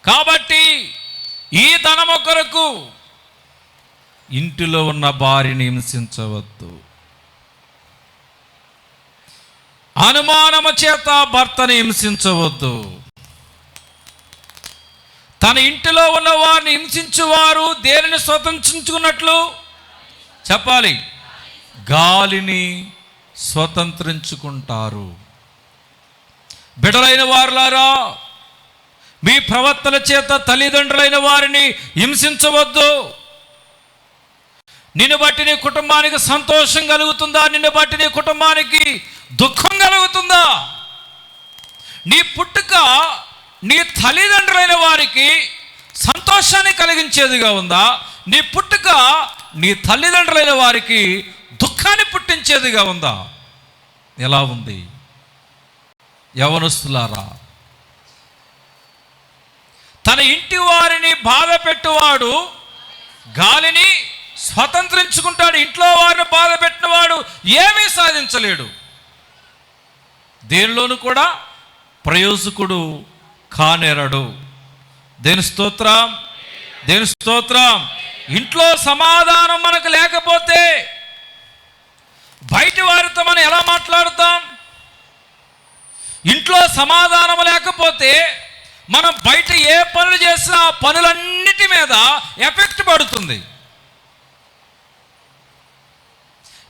కాబట్టి ఈ ధనము కొరకు ఇంటిలో ఉన్న భార్యని హింసించవద్దు. అనుమానము చేత భర్తని హింసించవద్దు. తన ఇంటిలో ఉన్న వారిని హింసించువారు దేనిని స్వతంత్రించుకున్నట్లు చెప్పాలి? గాలిని స్వతంత్రించుకుంటారు. బిడ్డలైన వారులారా, మీ ప్రవర్తన చేత తల్లిదండ్రులైన వారిని హింసించవద్దు. నిన్ను బట్టి నీ కుటుంబానికి సంతోషం కలుగుతుందా? నిన్ను బట్టి నీ కుటుంబానికి దుఃఖం కలుగుతుందా? నీ పుట్టుక నీ తల్లిదండ్రులైన వారికి సంతోషాన్ని కలిగించేదిగా ఉందా? నీ పుట్టుక నీ తల్లిదండ్రులైన వారికి దుఃఖాన్ని పుట్టించేదిగా ఉందా? ఎలా ఉంది? యవనస్తులారా, తన ఇంటి వారిని బాధ పెట్టువాడు గాలిని స్వతంత్రించుకుంటాడు. ఇంట్లో వారిని బాధ పెట్టినవాడు ఏమీ సాధించలేడు, దేనిలోనూ కూడా ప్రయోజకుడు కానేరడు. దేని స్తోత్రం, దేని స్తోత్రం. ఇంట్లో సమాధానం మనకు లేకపోతే బయటి వారితో మనం ఎలా మాట్లాడతాం? ఇంట్లో సమాధానం లేకపోతే మనం బయట ఏ పనులు చేసినా ఆ పనులన్నిటి మీద ఎఫెక్ట్ పడుతుంది.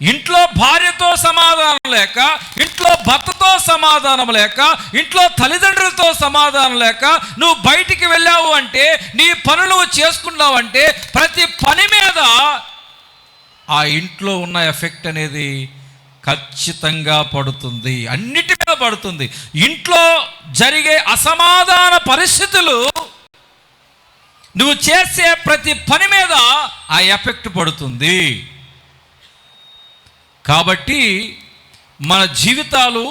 ఇంట్లో భార్యతో సమాధానం లేక, ఇంట్లో భర్తతో సమాధానం లేక, ఇంట్లో తల్లిదండ్రులతో సమాధానం లేక నువ్వు బయటికి వెళ్ళావు అంటే, నీ పనులు నువ్వు చేసుకున్నావు అంటే, ప్రతి పని మీద ఆ ఇంట్లో ఉన్న ఎఫెక్ట్ అనేది ఖచ్చితంగా పడుతుంది, అన్నిటి మీద పడుతుంది. ఇంట్లో జరిగే అసమాధాన పరిస్థితులు నువ్వు చేసే ప్రతి పని మీద ఆ ఎఫెక్ట్ పడుతుంది. కాబట్టి మన జీవితాలు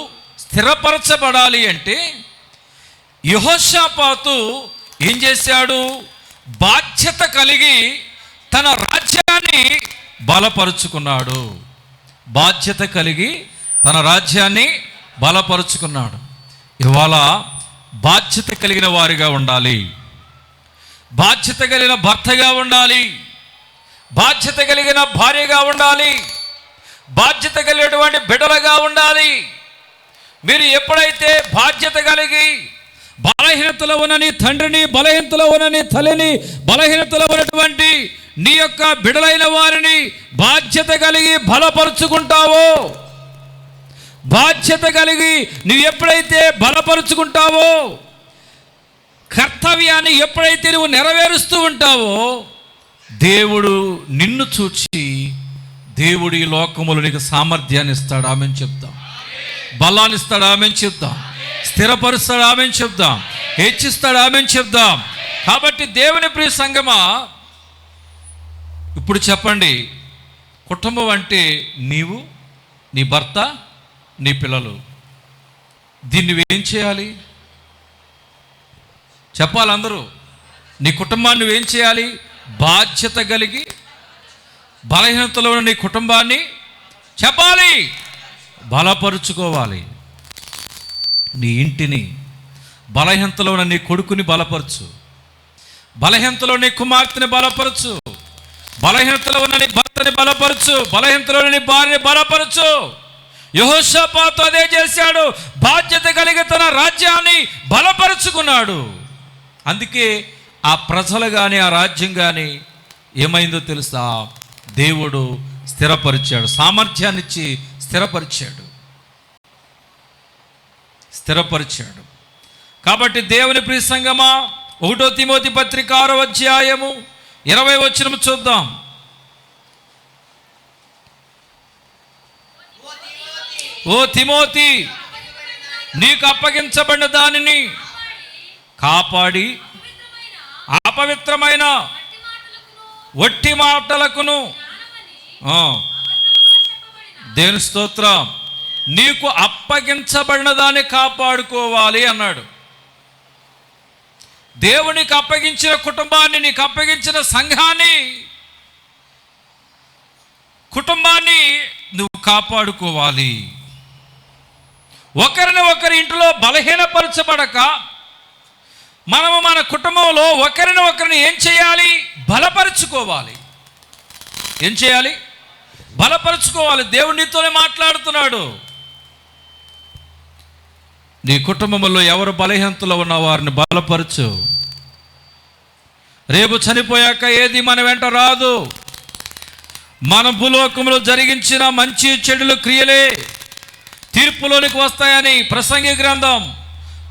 స్థిరపరచబడాలి అంటే యెహోషాపాతు ఏం చేశాడు? బాధ్యత కలిగి తన రాజ్యాన్ని బలపరుచుకున్నాడు. బాధ్యత కలిగి తన రాజ్యాన్ని బలపరుచుకున్నాడు. ఇవాళ బాధ్యత కలిగిన వారిగా ఉండాలి. బాధ్యత కలిగిన భర్తగా ఉండాలి, బాధ్యత కలిగిన భార్యగా ఉండాలి, బాధ్యత కలిగినటువంటి బిడ్డలుగా ఉండాలి. మీరు ఎప్పుడైతే బాధ్యత కలిగి బలహీనతలో ఉన్న నీ తండ్రిని, బలహీనతలో ఉన్న నీ తల్లిని, బలహీనతలో ఉన్నటువంటి నీ యొక్క బిడ్డలైన వారిని బాధ్యత కలిగి బలపరుచుకుంటావో, బాధ్యత కలిగి నువ్వు ఎప్పుడైతే బలపరుచుకుంటావో, కర్తవ్యాన్ని ఎప్పుడైతే నువ్వు నెరవేరుస్తూ ఉంటావో, దేవుడు నిన్ను చూచి దేవుడు ఈ లోకములో నీకు సామర్థ్యాన్ని ఇస్తాడు. ఆమెను చెప్తాం. బలాన్ని ఇస్తాడు. ఆమెను చెప్తాం. స్థిరపరుస్తాడు. ఆమెను చెప్దాం. హెచ్చిస్తాడు. ఆమెను చెప్దాం. కాబట్టి దేవుని ప్రియ సంగమా, ఇప్పుడు చెప్పండి, కుటుంబం అంటే నీవు, నీ భర్త, నీ పిల్లలు. దీన్ని నువ్వేం చేయాలి చెప్పాలి అందరూ. నీ కుటుంబాన్ని నువ్వేం చేయాలి? బాధ్యత కలిగి బలహీనతలో ఉన్న నీ కుటుంబాన్ని చెప్పాలి, బలపరుచుకోవాలి. నీ ఇంటిని, బలహీనతలో ఉన్న నీ కొడుకుని బలపరచు, బలహీనతలో నీ కుమార్తెని బలపరచు, బలహీనతలో ఉన్న నీ భర్తని బలపరచు, బలహీనతలో నీ భార్యని బలపరచు. యెహోషాపాతు అదే చేశాడు. బాధ్యత కలిగి తన రాజ్యాన్ని బలపరుచుకున్నాడు. అందుకే ఆ ప్రజలు కానీ ఆ రాజ్యం కానీ ఏమైందో తెలుసా? దేవుడు స్థిరపరిచాడు, సామర్థ్యాన్ని ఇచ్చి స్థిరపరిచాడు. కాబట్టి దేవుని ప్రియ సంగమా, 1 తిమోతి పత్రిక 6వ అధ్యాయము 20వ వచనం చూద్దాం. ఓ తిమోతి, నీకు అప్పగించబడిన దానిని కాపాడి అపవిత్రమైన వట్టి మాటలకును, దేవుని స్తోత్రం, నీకు అప్పగించబడిన దాన్ని కాపాడుకోవాలి అన్నాడు. దేవునికి అప్పగించిన కుటుంబాన్ని, నీకు అప్పగించిన సంఘాన్ని, కుటుంబాన్ని నువ్వు కాపాడుకోవాలి. ఒకరిని ఒకరి ఇంట్లో బలహీనపరచబడక మనము మన కుటుంబంలో ఒకరిని ఒకరిని ఏం చేయాలి? బలపరుచుకోవాలి. ఏం చేయాలి? బలపరుచుకోవాలి. దేవుడు నీతోనే మాట్లాడుతున్నాడు. నీ కుటుంబంలో ఎవరు బలహీనతలో ఉన్న వారిని బలపరచు. రేపు చనిపోయాక ఏది మన వెంట రాదు. మన భూలోకంలో జరిగించిన మంచి చెడుల క్రియలే తీర్పులోనికి వస్తాయని ప్రసంగి గ్రంథం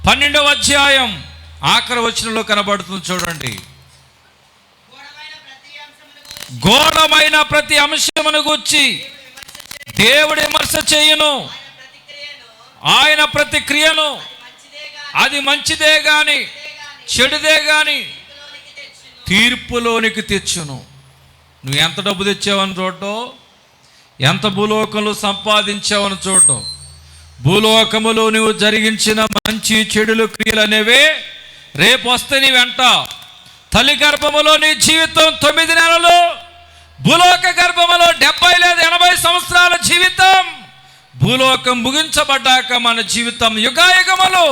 12వ అధ్యాయం ఆఖరి వచనంలో కనబడుతుంది. చూడండి, ఘోరమైన ప్రతి అంశమును గూర్చి దేవుడు విమర్శ చేయును. ఆయన ప్రతి క్రియను, అది మంచిదే గాని చెడుదే గాని తీర్పులోనికి తెచ్చును. నువ్వు ఎంత డబ్బు తెచ్చావని చూడటం, ఎంత భూలోకంలో సంపాదించావని చూడటం, భూలోకములో నువ్వు జరిగించిన మంచి చెడులు క్రియలు అనేవే రేపు వస్తే నీ వెంట. తల్లి గర్భములో నీ జీవితం 9 నెలలు, భూలోక గర్భములో 70 లేదా 80 సంవత్సరాల జీవితం, భూలోకం ముగించబడ్డాక మన జీవితం యుగాయుగములు.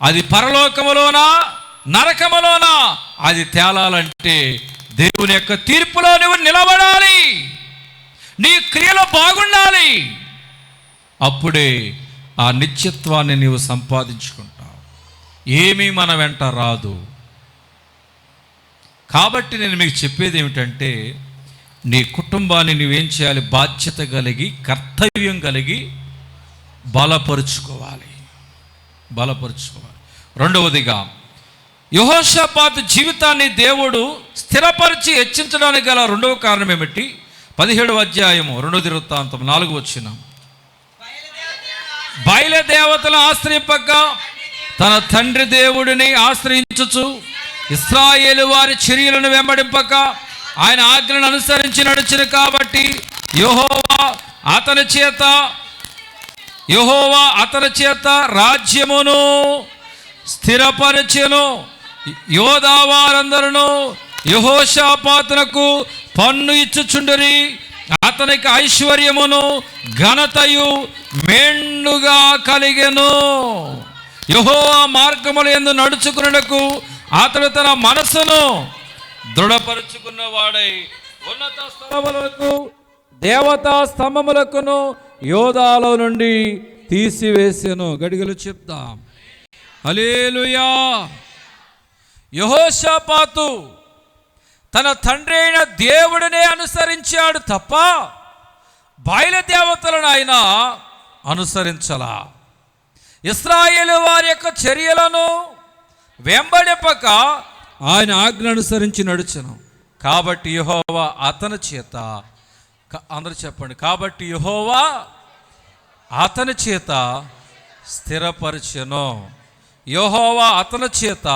అది పరలోకములోనా నరకములోనా అది తేలాలంటే దేవుని యొక్క తీర్పులో నువ్వు నిలబడాలి. నీ క్రియలు బాగుండాలి. అప్పుడే ఆ నిత్యత్వాన్ని నీవు సంపాదించుకుంటావు. ఏమీ మన వెంట రాదు. కాబట్టి నేను మీకు చెప్పేది ఏమిటంటే, నీ కుటుంబాన్ని నువ్వేం చేయాలి? బాధ్యత కలిగి, కర్తవ్యం కలిగి బలపరుచుకోవాలి. రెండవదిగా, యెహోషాపాతు జీవితాన్ని దేవుడు స్థిరపరిచి హెచ్చించడానికి గల రెండవ కారణం ఏమిటి? 17వ అధ్యాయము 2వ దినవృత్తాంతం 4వ వచనం. బయలుదేవతలను ఆశ్రయింపక తన తండ్రి దేవుడిని ఆశ్రయించుచు, ఇశ్రాయేలు వారి చర్యలను వెంబడింపక ఆయన ఆజ్ఞలను అనుసరించి నడిచిన కాబట్టి యెహోవా అతని చేత రాజ్యమును స్థిరపరచెను. యోధా వారందరూ యెహోషాపాతునకు పన్ను ఇచ్చుచుండరి. అతనికి ఐశ్వర్యమును ఘనతయు మెండుగా కలిగెను. యెహోవా మార్గముల యందు నడుచుకున్నకు అతడు తన మనసును దృఢపరుచుకున్న వాడై ఉన్నత స్థలములకు దేవతా స్తంభములకును యోధాల నుండి తీసివేసెను. గడిగలు చెప్తాం. హల్లెలూయా. యెహోషాపాతు తన తండ్రి అయిన దేవుడినే అనుసరించాడు తప్ప బయలు దేవతలను ఆయన అనుసరించలా. ఇశ్రాయేలు వారి యొక్క చర్యలను వెంబడింపక ఆయన ఆజ్ఞ అనుసరించి నడుచును. కాబట్టి యెహోవా అతని చేత, అందరూ చెప్పండి, కాబట్టి యెహోవా అతని చేత స్థిరపరచెను. యెహోవా అతని చేత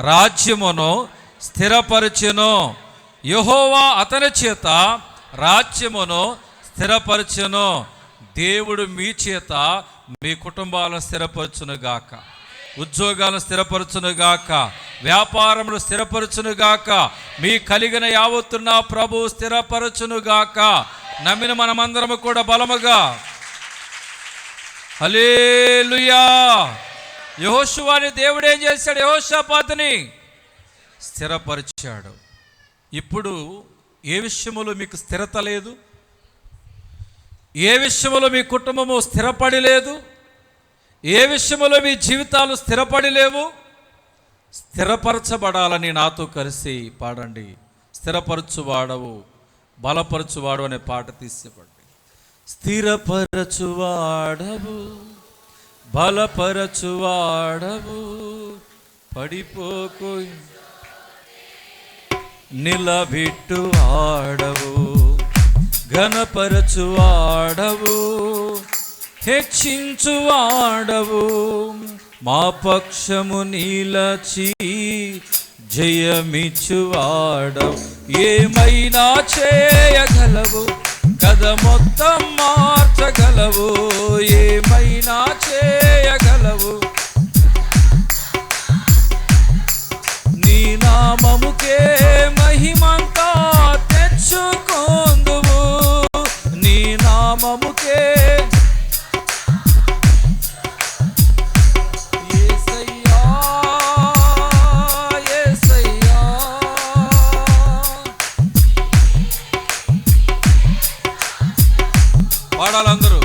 రాజ్యమును స్థిరపరచెను. యెహోవా అతని చేత రాజ్యమును స్థిరపరచెను. దేవుడు మీ చేత మీ కుటుంబాలను స్థిరపరచునుగాక, ఉద్యోగాలను స్థిరపరచునుగాక, వ్యాపారములు స్థిరపరచునుగాక, మీ కలిగిన యావత్తున్న ప్రభు స్థిరపరచునుగాక. నమ్మిన మనమందరము కూడా బలముగా హల్లెలూయా. యెహోషువని దేవుడు ఏం చేశాడు? యెహోషాపాతుని స్థిరపరిచాడు. ఇప్పుడు ఏ విషయములో మీకు స్థిరత లేదు, ఏ విషయములో మీ కుటుంబము స్థిరపడి లేదు, ఏ విషయములో మీ జీవితాలు స్థిరపడి లేవు, స్థిరపరచబడాలని నాతో కలిసి పాడండి. స్థిరపరచువాడవు, బలపరచువాడు అనే పాట తీసేపండి. స్థిరపరచువాడవు, బలపరచువాడవు, పడిపోకు నిలబెట్టువాడవు, ఘనపరచువాడవు, హెచ్చించువాడవు, మా పక్షము నిలచి జయమిచ్చువాడవు. ఏమైనా చేయగలవు, కథ మొత్తం మార్చగలవు, ఏమైనా చేయగలవు, నీ నామముకే మహిమంతా తెచ్చుకొందువు, నీ నామముకే. యేసయ్యా యేసయ్యా, పాడాలందరూ.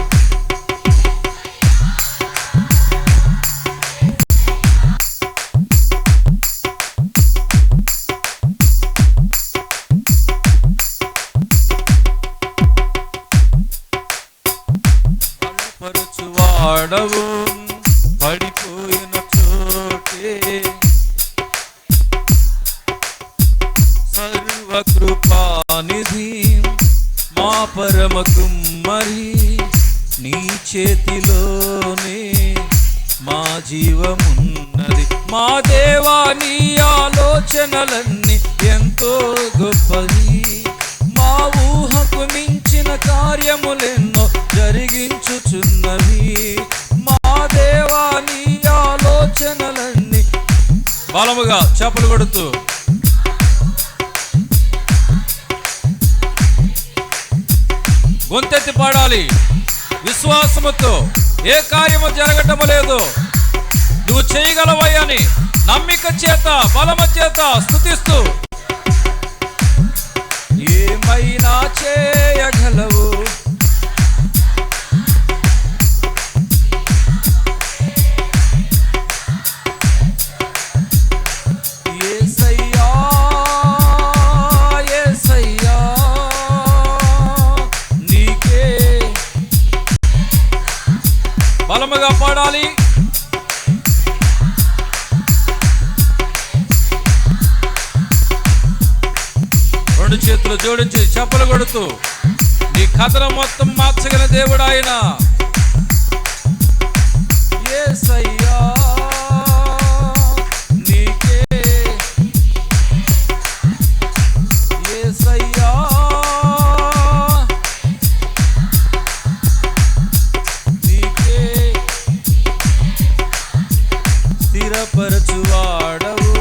పరచువాడవు, పడిపోయిన చోటే సర్వకృపానిధి, మా పరమ కుమ్మరి, నీ చేతిలోనే మా జీవమున్నది. మా దేవా నీ ఆలోచనలన్నీ ఎంతో గొప్పవి, మా ఊహకు మించిన కార్యములెన్నో జరిగించుచున్నవి. మా దేవా నీ ఆలోచనలన్నీ. బలముగా చప్పలు కొడుతూ గొంతెత్తి పాడాలి విశ్వాసముతో. ఏ కార్యము జరగటము లేదు, నువ్వు చేయగలవయ్యని నమ్మిక చేత, బలము చేత స్తుతిస్తూ. ఏమైనా చేయగలవు, యేసయ్యా యేసయ్యా, నీకే. బలముగా పాడాలి. రెండు చేతులు జోడించి చప్పలు కొడుతూ నీ కథను మొత్తం మార్చగల దేవుడు ఆయన. యేసయ్యా నీకే, యేసయ్యా నీకే. స్థిరపరచువాడవు,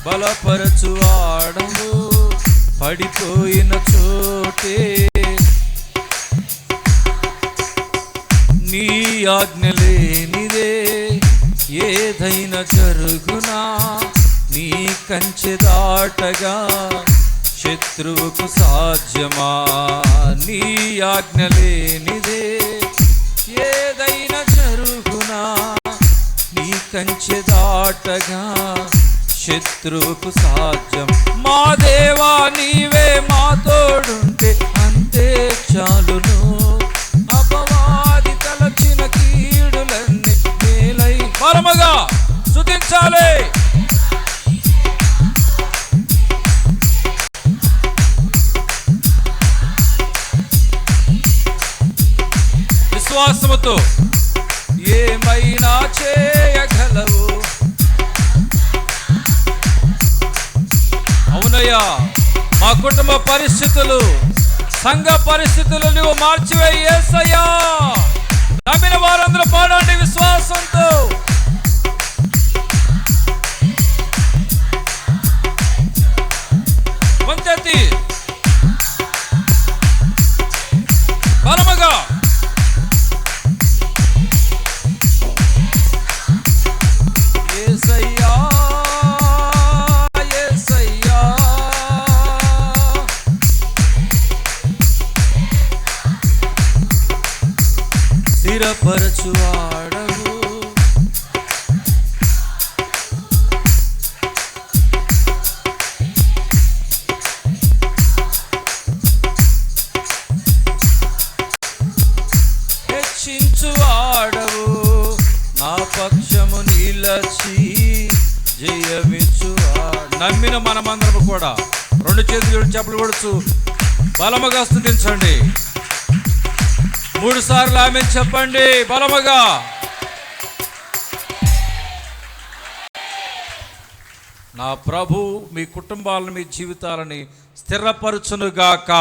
బలపరచువాడవు, పడిపోయిన చోటే నీ ఆజ్ఞ లేనిదే ఏదైనా జరుగునా. నీ కంచె దాటగా శత్రువుకు సాధ్యమా? నీ ఆజ్ఞ లేనిదే ఏదైనా జరుగునా? నీ కంచె దాటగా శత్రువుకు సాధ్యం. మా దేవా నీవే మా తోడుంటే అంతే చాలును. అపవాది తలచిన కీడులన్నీ మేలై పరమగా స్తుతించాలి. విశ్వాసముతో ఏమైనా చేయగలవు. అవునయ్యా, మా కుటుంబ పరిస్థితులు, సంఘ పరిస్థితులు నువ్వు మార్చివేయి యేసయ్యా. నమ్మిన వారందరూ పాడండి విశ్వాసంతో. వంతెత్తి బలముగా యేసయ్యా యేసయ్యా. స్థిరపరచువాడవు హెచ్చించువాడవు నా పక్షము నిలచి జయమిచ్చువాడు. నమ్మిన మనమందరము కూడా రెండు చేతులు చెప్పులు కొడుచు బలముగా స్తుతించండి. 3 సార్లు ఆమేన్ చెప్పండి బలముగా. నా ప్రభు మీ కుటుంబాలను, మీ జీవితాలని స్థిరపరచునుగాక.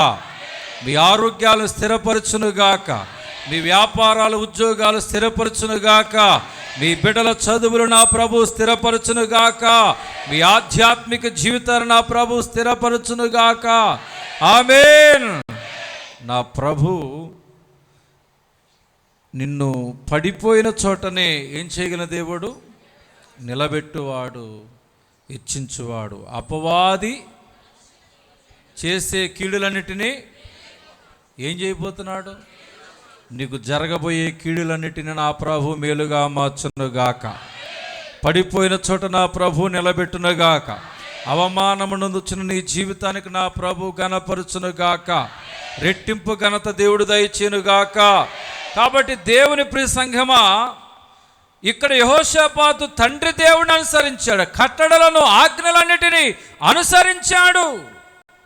మీ ఆరోగ్యాలను స్థిరపరచునుగాక. మీ వ్యాపారాలు, ఉద్యోగాలు స్థిరపరచునుగాక. మీ బిడ్డల చదువులు నా ప్రభు స్థిరపరచునుగాక. మీ ఆధ్యాత్మిక జీవితాన్ని నా ప్రభు స్థిరపరచునుగాక. ఆమేన్. నా ప్రభు నిన్ను పడిపోయిన చోటనే ఏం చేయగల దేవుడు? నిలబెట్టువాడు, హెచ్చించువాడు. అపవాది చేసే కీడులన్నిటినీ ఏం చేయబోతున్నాడు? నీకు జరగబోయే కీడులన్నిటిని నా ప్రభు మేలుగా మార్చునుగాక. పడిపోయిన చోట నా ప్రభు నిలబెట్టునుగాక. అవమానమునందుచున్న నీ జీవితానికి నా ప్రభు ఘనపరచునుగాక. రెట్టింపు ఘనత దేవుడు దయచేనుగాక. కాబట్టి దేవుని ప్రియ సంఘమా, ఇక్కడ యెహోషాపాతు తండ్రి దేవుడిని అనుసరించాడు. కట్టడలను, ఆజ్ఞలన్నిటినీ అనుసరించాడు.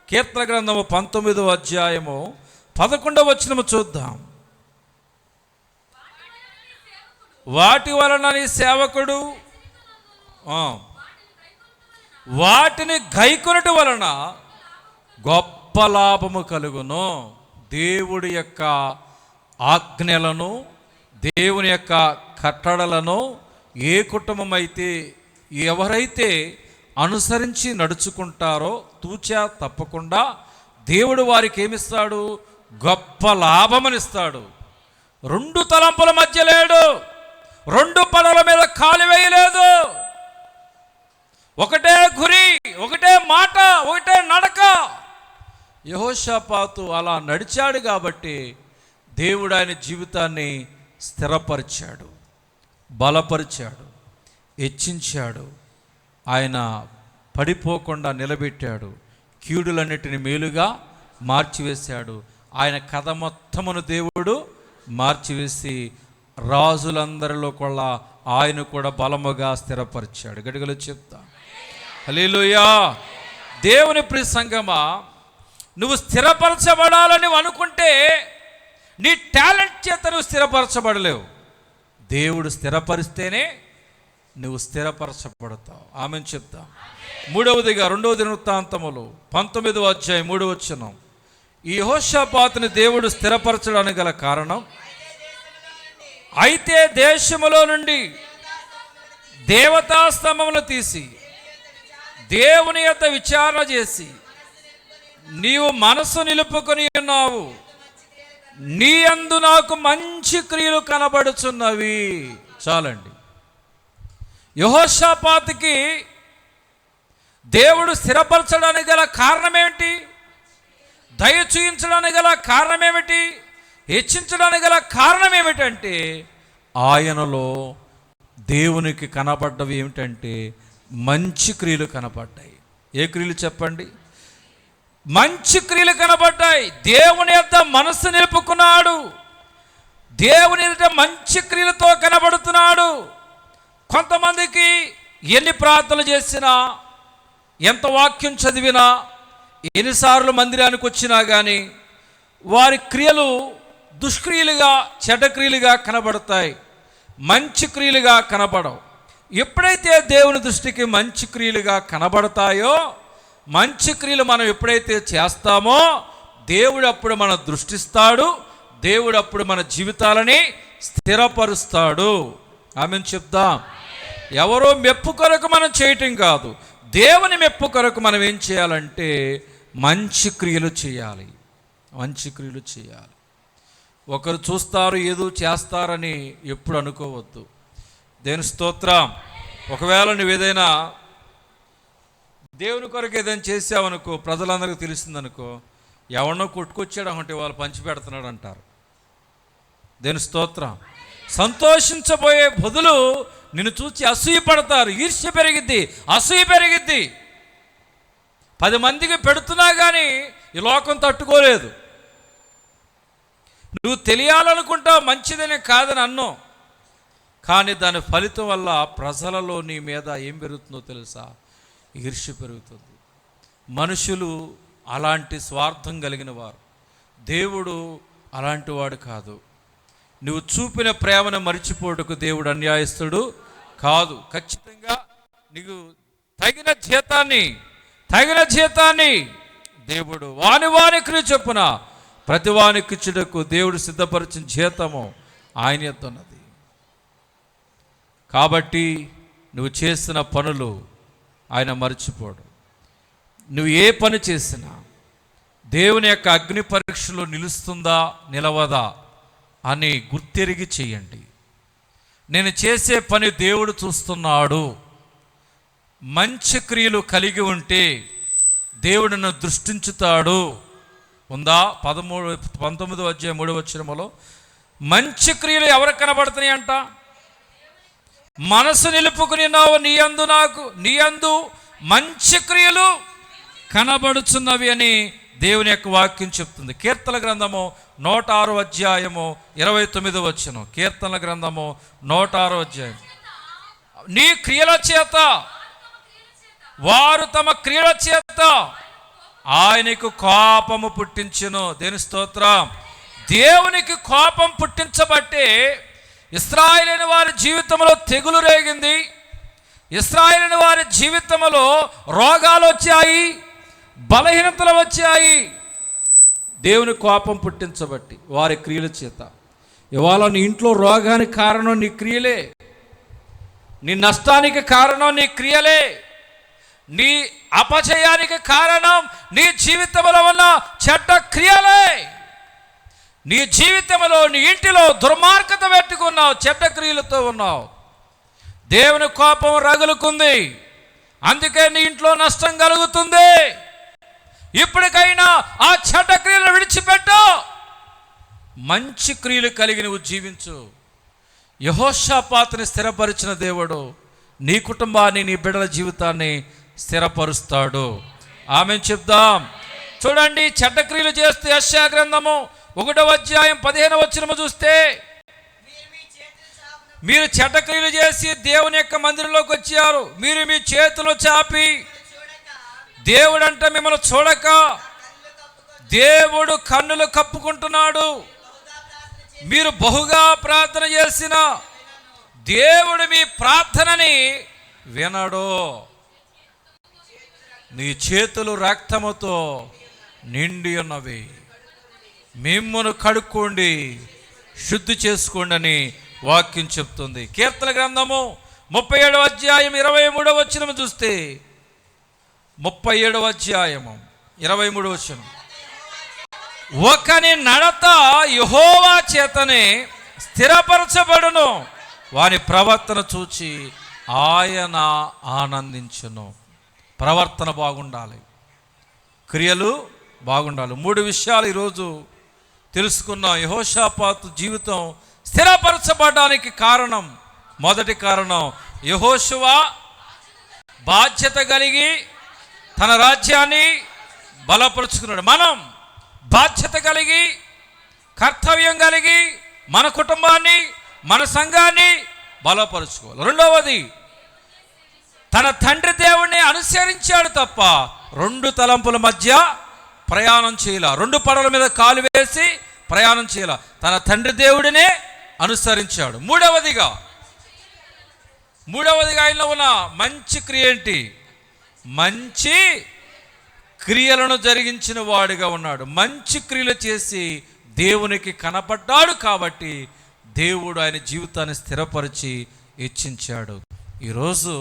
కీర్తన గ్రంథము 19వ అధ్యాయము 11వ వచనము చూద్దాం. వాటి వలన నీ సేవకుడు వాటిని గైకొనుట వలన గొప్ప లాభము కలుగును. దేవుడి యొక్క ఆజ్ఞలను, దేవుని యొక్క కట్టడలను ఏ కుటుంబం అయితే, ఎవరైతే అనుసరించి నడుచుకుంటారో తూచా తప్పకుండా దేవుడు వారికి ఏమిస్తాడు? గొప్ప లాభమనిస్తాడు. 2 తలంపుల మధ్య లేడు. 2 పడవల మీద కాలు వేయలేదు. ఒకటే గురి, ఒకటే మాట, ఒకటే నడక. యెహోషాపాతు అలా నడిచాడు కాబట్టి దేవుడు ఆయన జీవితాన్ని స్థిరపరిచాడు, బలపరిచాడు, హెచ్చించాడు. ఆయన పడిపోకుండా నిలబెట్టాడు. కీడులన్నిటిని మేలుగా మార్చివేశాడు. ఆయన కథ మొత్తమును దేవుడు మార్చివేసి రాజులందరిలో కూడా ఆయన కూడా బలముగా స్థిరపరిచాడు. గడిగలు చెప్తా హల్లెలూయా. దేవుని ప్రియ సంగమా, నువ్వు స్థిరపరచబడాలని అనుకుంటే నీ టాలెంట్ చేత నువ్వు స్థిరపరచబడలేవు. దేవుడు స్థిరపరిస్తేనే నువ్వు స్థిరపరచబడతావు. ఆమెను చెప్తా. 3వదిగా 2వ దినవృత్తాంతములు 19వ అధ్యాయం 3వ వచనం. ఈ యెహోషాపాతుని దేవుడు స్థిరపరచడానికి గల కారణం, అయితే దేశములో నుండి దేవతా స్తంభములు తీసి దేవుని యొక్క విచారణ చేసి నీవు మనసు నిలుపుకొని ఉన్నావు. నీ యందు నాకు మంచి క్రియలు కనబడుచున్నవి. చాలండి. యెహోషాపాతుకి దేవుడు స్థిరపరచడానికి గల కారణం ఏమిటి? దయ చూయించడానికి గల కారణం ఏమిటి? హెచ్చించడానికి గల కారణం ఏమిటంటే ఆయనలో దేవునికి కనబడ్డవి ఏమిటంటే మంచి క్రియలు కనబడ్డాయి. ఏ క్రియలు చెప్పండి? మంచి క్రియలు కనబడ్డాయి. దేవుని యొక్క మనస్సు నిలుపుకున్నాడు. దేవుని ఎదుట మంచి క్రియలతో కనబడుతున్నాడు. కొంతమందికి ఎన్ని ప్రార్థనలు చేసినా, ఎంత వాక్యం చదివినా, ఎన్నిసార్లు మందిరానికి వచ్చినా కానీ వారి క్రియలు దుష్క్రియలుగా, చెడ్డ క్రియలుగా కనబడతాయి, మంచి క్రియలుగా కనబడవు. ఎప్పుడైతే దేవుని దృష్టికి మంచి క్రియలుగా కనబడతాయో, మంచి క్రియలు మనం ఎప్పుడైతే చేస్తామో దేవుడు అప్పుడు మన దృష్టిస్తాడు. దేవుడు అప్పుడు మన జీవితాలని స్థిరపరుస్తాడు. ఆమెను చెప్దాం. ఎవరో మెప్పు కొరకు మనం చేయటం కాదు, దేవుని మెప్పు కొరకు మనం ఏం చేయాలంటే మంచి క్రియలు చేయాలి. మంచి క్రియలు చేయాలి. ఒకరు చూస్తారు, ఏదో చేస్తారని ఎప్పుడు అనుకోవద్దు. దేవుని స్తోత్రం. ఒకవేళ నువ్వు ఏదైనా దేవుని కొరకు ఏదైనా చేసావనుకో, ప్రజలందరికీ తెలిసిందనుకో, ఎవరినో కొట్టుకొచ్చాడు అంటే వాళ్ళు పంచి పెడుతున్నాడు అంటారు. దేవుని స్తోత్రం. సంతోషించబోయే బదులు నిన్ను చూసి అసూయ పడతారు. ఈర్ష్య పెరిగిద్ది, అసూయ పెరిగిద్ది. 10 మందికి పెడుతున్నా కానీ ఈ లోకం తట్టుకోలేదు. నువ్వు తెలియాలనుకుంటావు మంచిదనే కాదని అన్నో, కానీ దాని ఫలితం వల్ల ప్రజలలో నీ మీద ఏం పెరుగుతుందో తెలుసా? ఈర్ష్య పెరుగుతుంది. మనుషులు అలాంటి స్వార్థం కలిగిన వారు. దేవుడు అలాంటి వాడు కాదు. నువ్వు చూపిన ప్రేమను మరిచిపోటుకు దేవుడు అన్యాయస్తుడు కాదు. ఖచ్చితంగా నీకు తగిన జీతాన్ని దేవుడు వాని క్రియ చొప్పున ప్రతి వానికిచ్చుటకు దేవుడు సిద్ధపరిచిన జీతము ఆయన యొద్ద ఉన్నది. కాబట్టి నువ్వు చేసిన పనులు ఆయన మర్చిపోడు. నువ్వు ఏ పని చేసినా దేవుని యొక్క అగ్ని పరీక్షలో నిలుస్తుందా నిలవదా అని గుర్తెరిగి చేయండి. నేను చేసే పని దేవుడు చూస్తున్నాడు. మంచి క్రియలు కలిగి ఉంటే దేవుడు నన్ను దృష్టించుతాడు. ఉందా? 19వ అధ్యాయం 3వ వచనములో మంచి క్రియలు ఎవరికి కనబడుతున్నాయి అంట? మనసు నిలుపుకునిన్నావు నీ యందు మంచి క్రియలు కనబడుచున్నవి అని దేవుని యొక్క వాక్యం చెప్తుంది. కీర్తన గ్రంథము 106వ అధ్యాయము 29వ వచనం. కీర్తన గ్రంథము 106వ అధ్యాయం. నీ క్రియల చేత వారు తమ క్రియల చేత ఆయనకు కోపము పుట్టించును. దేని స్తోత్రం. దేవునికి కోపం పుట్టించబట్టే ఇశ్రాయేలు వారి జీవితంలో తెగులు రేగింది. ఇశ్రాయేలు వారి జీవితంలో రోగాలు వచ్చాయి, బలహీనతలు వచ్చాయి. దేవుని కోపం పుట్టించబట్టి వారి క్రియల చేత. ఇవాళ నీ ఇంట్లో రోగానికి కారణం నీ క్రియలే, నీ నష్టానికి కారణం నీ క్రియలే, నీ అపజయానికి కారణం నీ జీవితంలో ఉన్న చెడ్డ క్రియలే. నీ జీవితంలో, నీ ఇంటిలో దుర్మార్గత పెట్టుకున్నావు, చెడ్డ క్రియలతో ఉన్నావు. దేవుని కోపం రగులుకుంది, అందుకే నీ ఇంట్లో నష్టం కలుగుతుంది. ఇప్పటికైనా ఆ చెడ్డ క్రియలు విడిచిపెట్టు, మంచి క్రియలు కలిగి నువ్వు జీవించు. యెహోషాపాతుని స్థిరపరిచిన దేవుడు నీ కుటుంబాన్ని, నీ బిడ్డల జీవితాన్ని స్థిరపరుస్తాడు. ఆమెను చెప్దాం. చూడండి, చెడ్డ క్రియలు చేస్తే యెషయా గ్రంథము 1వ అధ్యాయం 15వ వచనము చూస్తే, మీరు చెడ్డ క్రియలు చేసి దేవుని యొక్క మందిరంలోకి వచ్చారు, మీరు మీ చేతులు చాపి దేవుడు అంట మిమ్మల్ని చూడక దేవుడు కన్నులు కప్పుకుంటున్నాడు. మీరు బహుగా ప్రార్థన చేసిన దేవుడు మీ ప్రార్థనని వినడు. నీ చేతులు రక్తముతో నిండి ఉన్నవి, మిమ్మును కడుక్కోండి, శుద్ధి చేసుకోండి అని వాక్యం చెప్తుంది. కీర్తన గ్రంథము 37వ అధ్యాయం 23వ వచనం చూస్తే, 37వ అధ్యాయము 23వ వచనం, ఒకని నడత యెహోవా చేతనే స్థిరపరచబడును, వాని ప్రవర్తన చూచి ఆయన ఆనందించును. ప్రవర్తన బాగుండాలి, క్రియలు బాగుండాలి. 3 విషయాలు ఈరోజు తెలుసుకున్నాం. యెహోషాపాతు జీవితం స్థిరపరచబడడానికి కారణం, మొదటి కారణం యెహోషువ బాధ్యత కలిగి తన రాజ్యాన్ని బలపరుచుకున్నాడు. మనం బాధ్యత కలిగి, కర్తవ్యం కలిగి మన కుటుంబాన్ని, మన సంఘాన్ని బలపరుచుకోవాలి. రెండవది, తన తండ్రి దేవుణ్ణి అనుసరించాడు తప్ప 2 తలంపుల మధ్య ప్రయాణం చేయాల, 2 పడవల మీద కాలు వేసి ప్రయాణం చేయాల. తన తండ్రి దేవుడినే అనుసరించాడు. మూడవదిగా ఆయనలో ఉన్న మంచి క్రియ ఏంటి? మంచి క్రియలను జరిగించిన వాడిగా ఉన్నాడు. మంచి క్రియలు చేసి దేవునికి కనపడ్డాడు కాబట్టి దేవుడు ఆయన జీవితాన్ని స్థిరపరిచి హెచ్చించాడు. ఈరోజు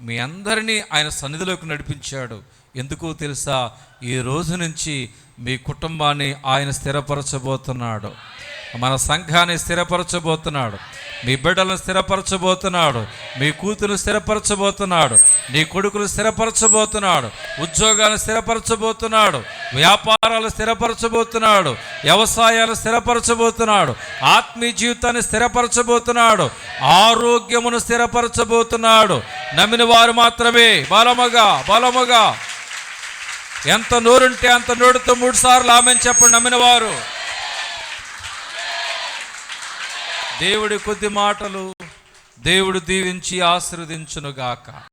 మీ అందరినీ ఆయన సన్నిధిలోకి నడిపించాడు. ఎందుకు తెలుసా? ఈ రోజు నుంచి మీ కుటుంబాన్ని ఆయన స్థిరపరచబోతున్నాడు, మన సంఘాన్ని స్థిరపరచబోతున్నాడు, మీ బిడ్డలను స్థిరపరచబోతున్నాడు, మీ కూతురు స్థిరపరచబోతున్నాడు, నీ కొడుకులు స్థిరపరచబోతున్నాడు, ఉద్యోగాలను స్థిరపరచబోతున్నాడు, వ్యాపారాలు స్థిరపరచబోతున్నాడు, వ్యవసాయాలు స్థిరపరచబోతున్నాడు, ఆత్మీయ జీవితాన్ని స్థిరపరచబోతున్నాడు, ఆరోగ్యమును స్థిరపరచబోతున్నాడు. నమ్మిన వారు మాత్రమే బలముగా ఎంత నోరుంటే అంత నోరుతో 3 సార్లు ఆమేన్ చెప్పండి. నమ్మిన వారు. దేవుడి కొద్ది మాటలు దేవుడు దీవించి ఆశీర్వదించునుగాక.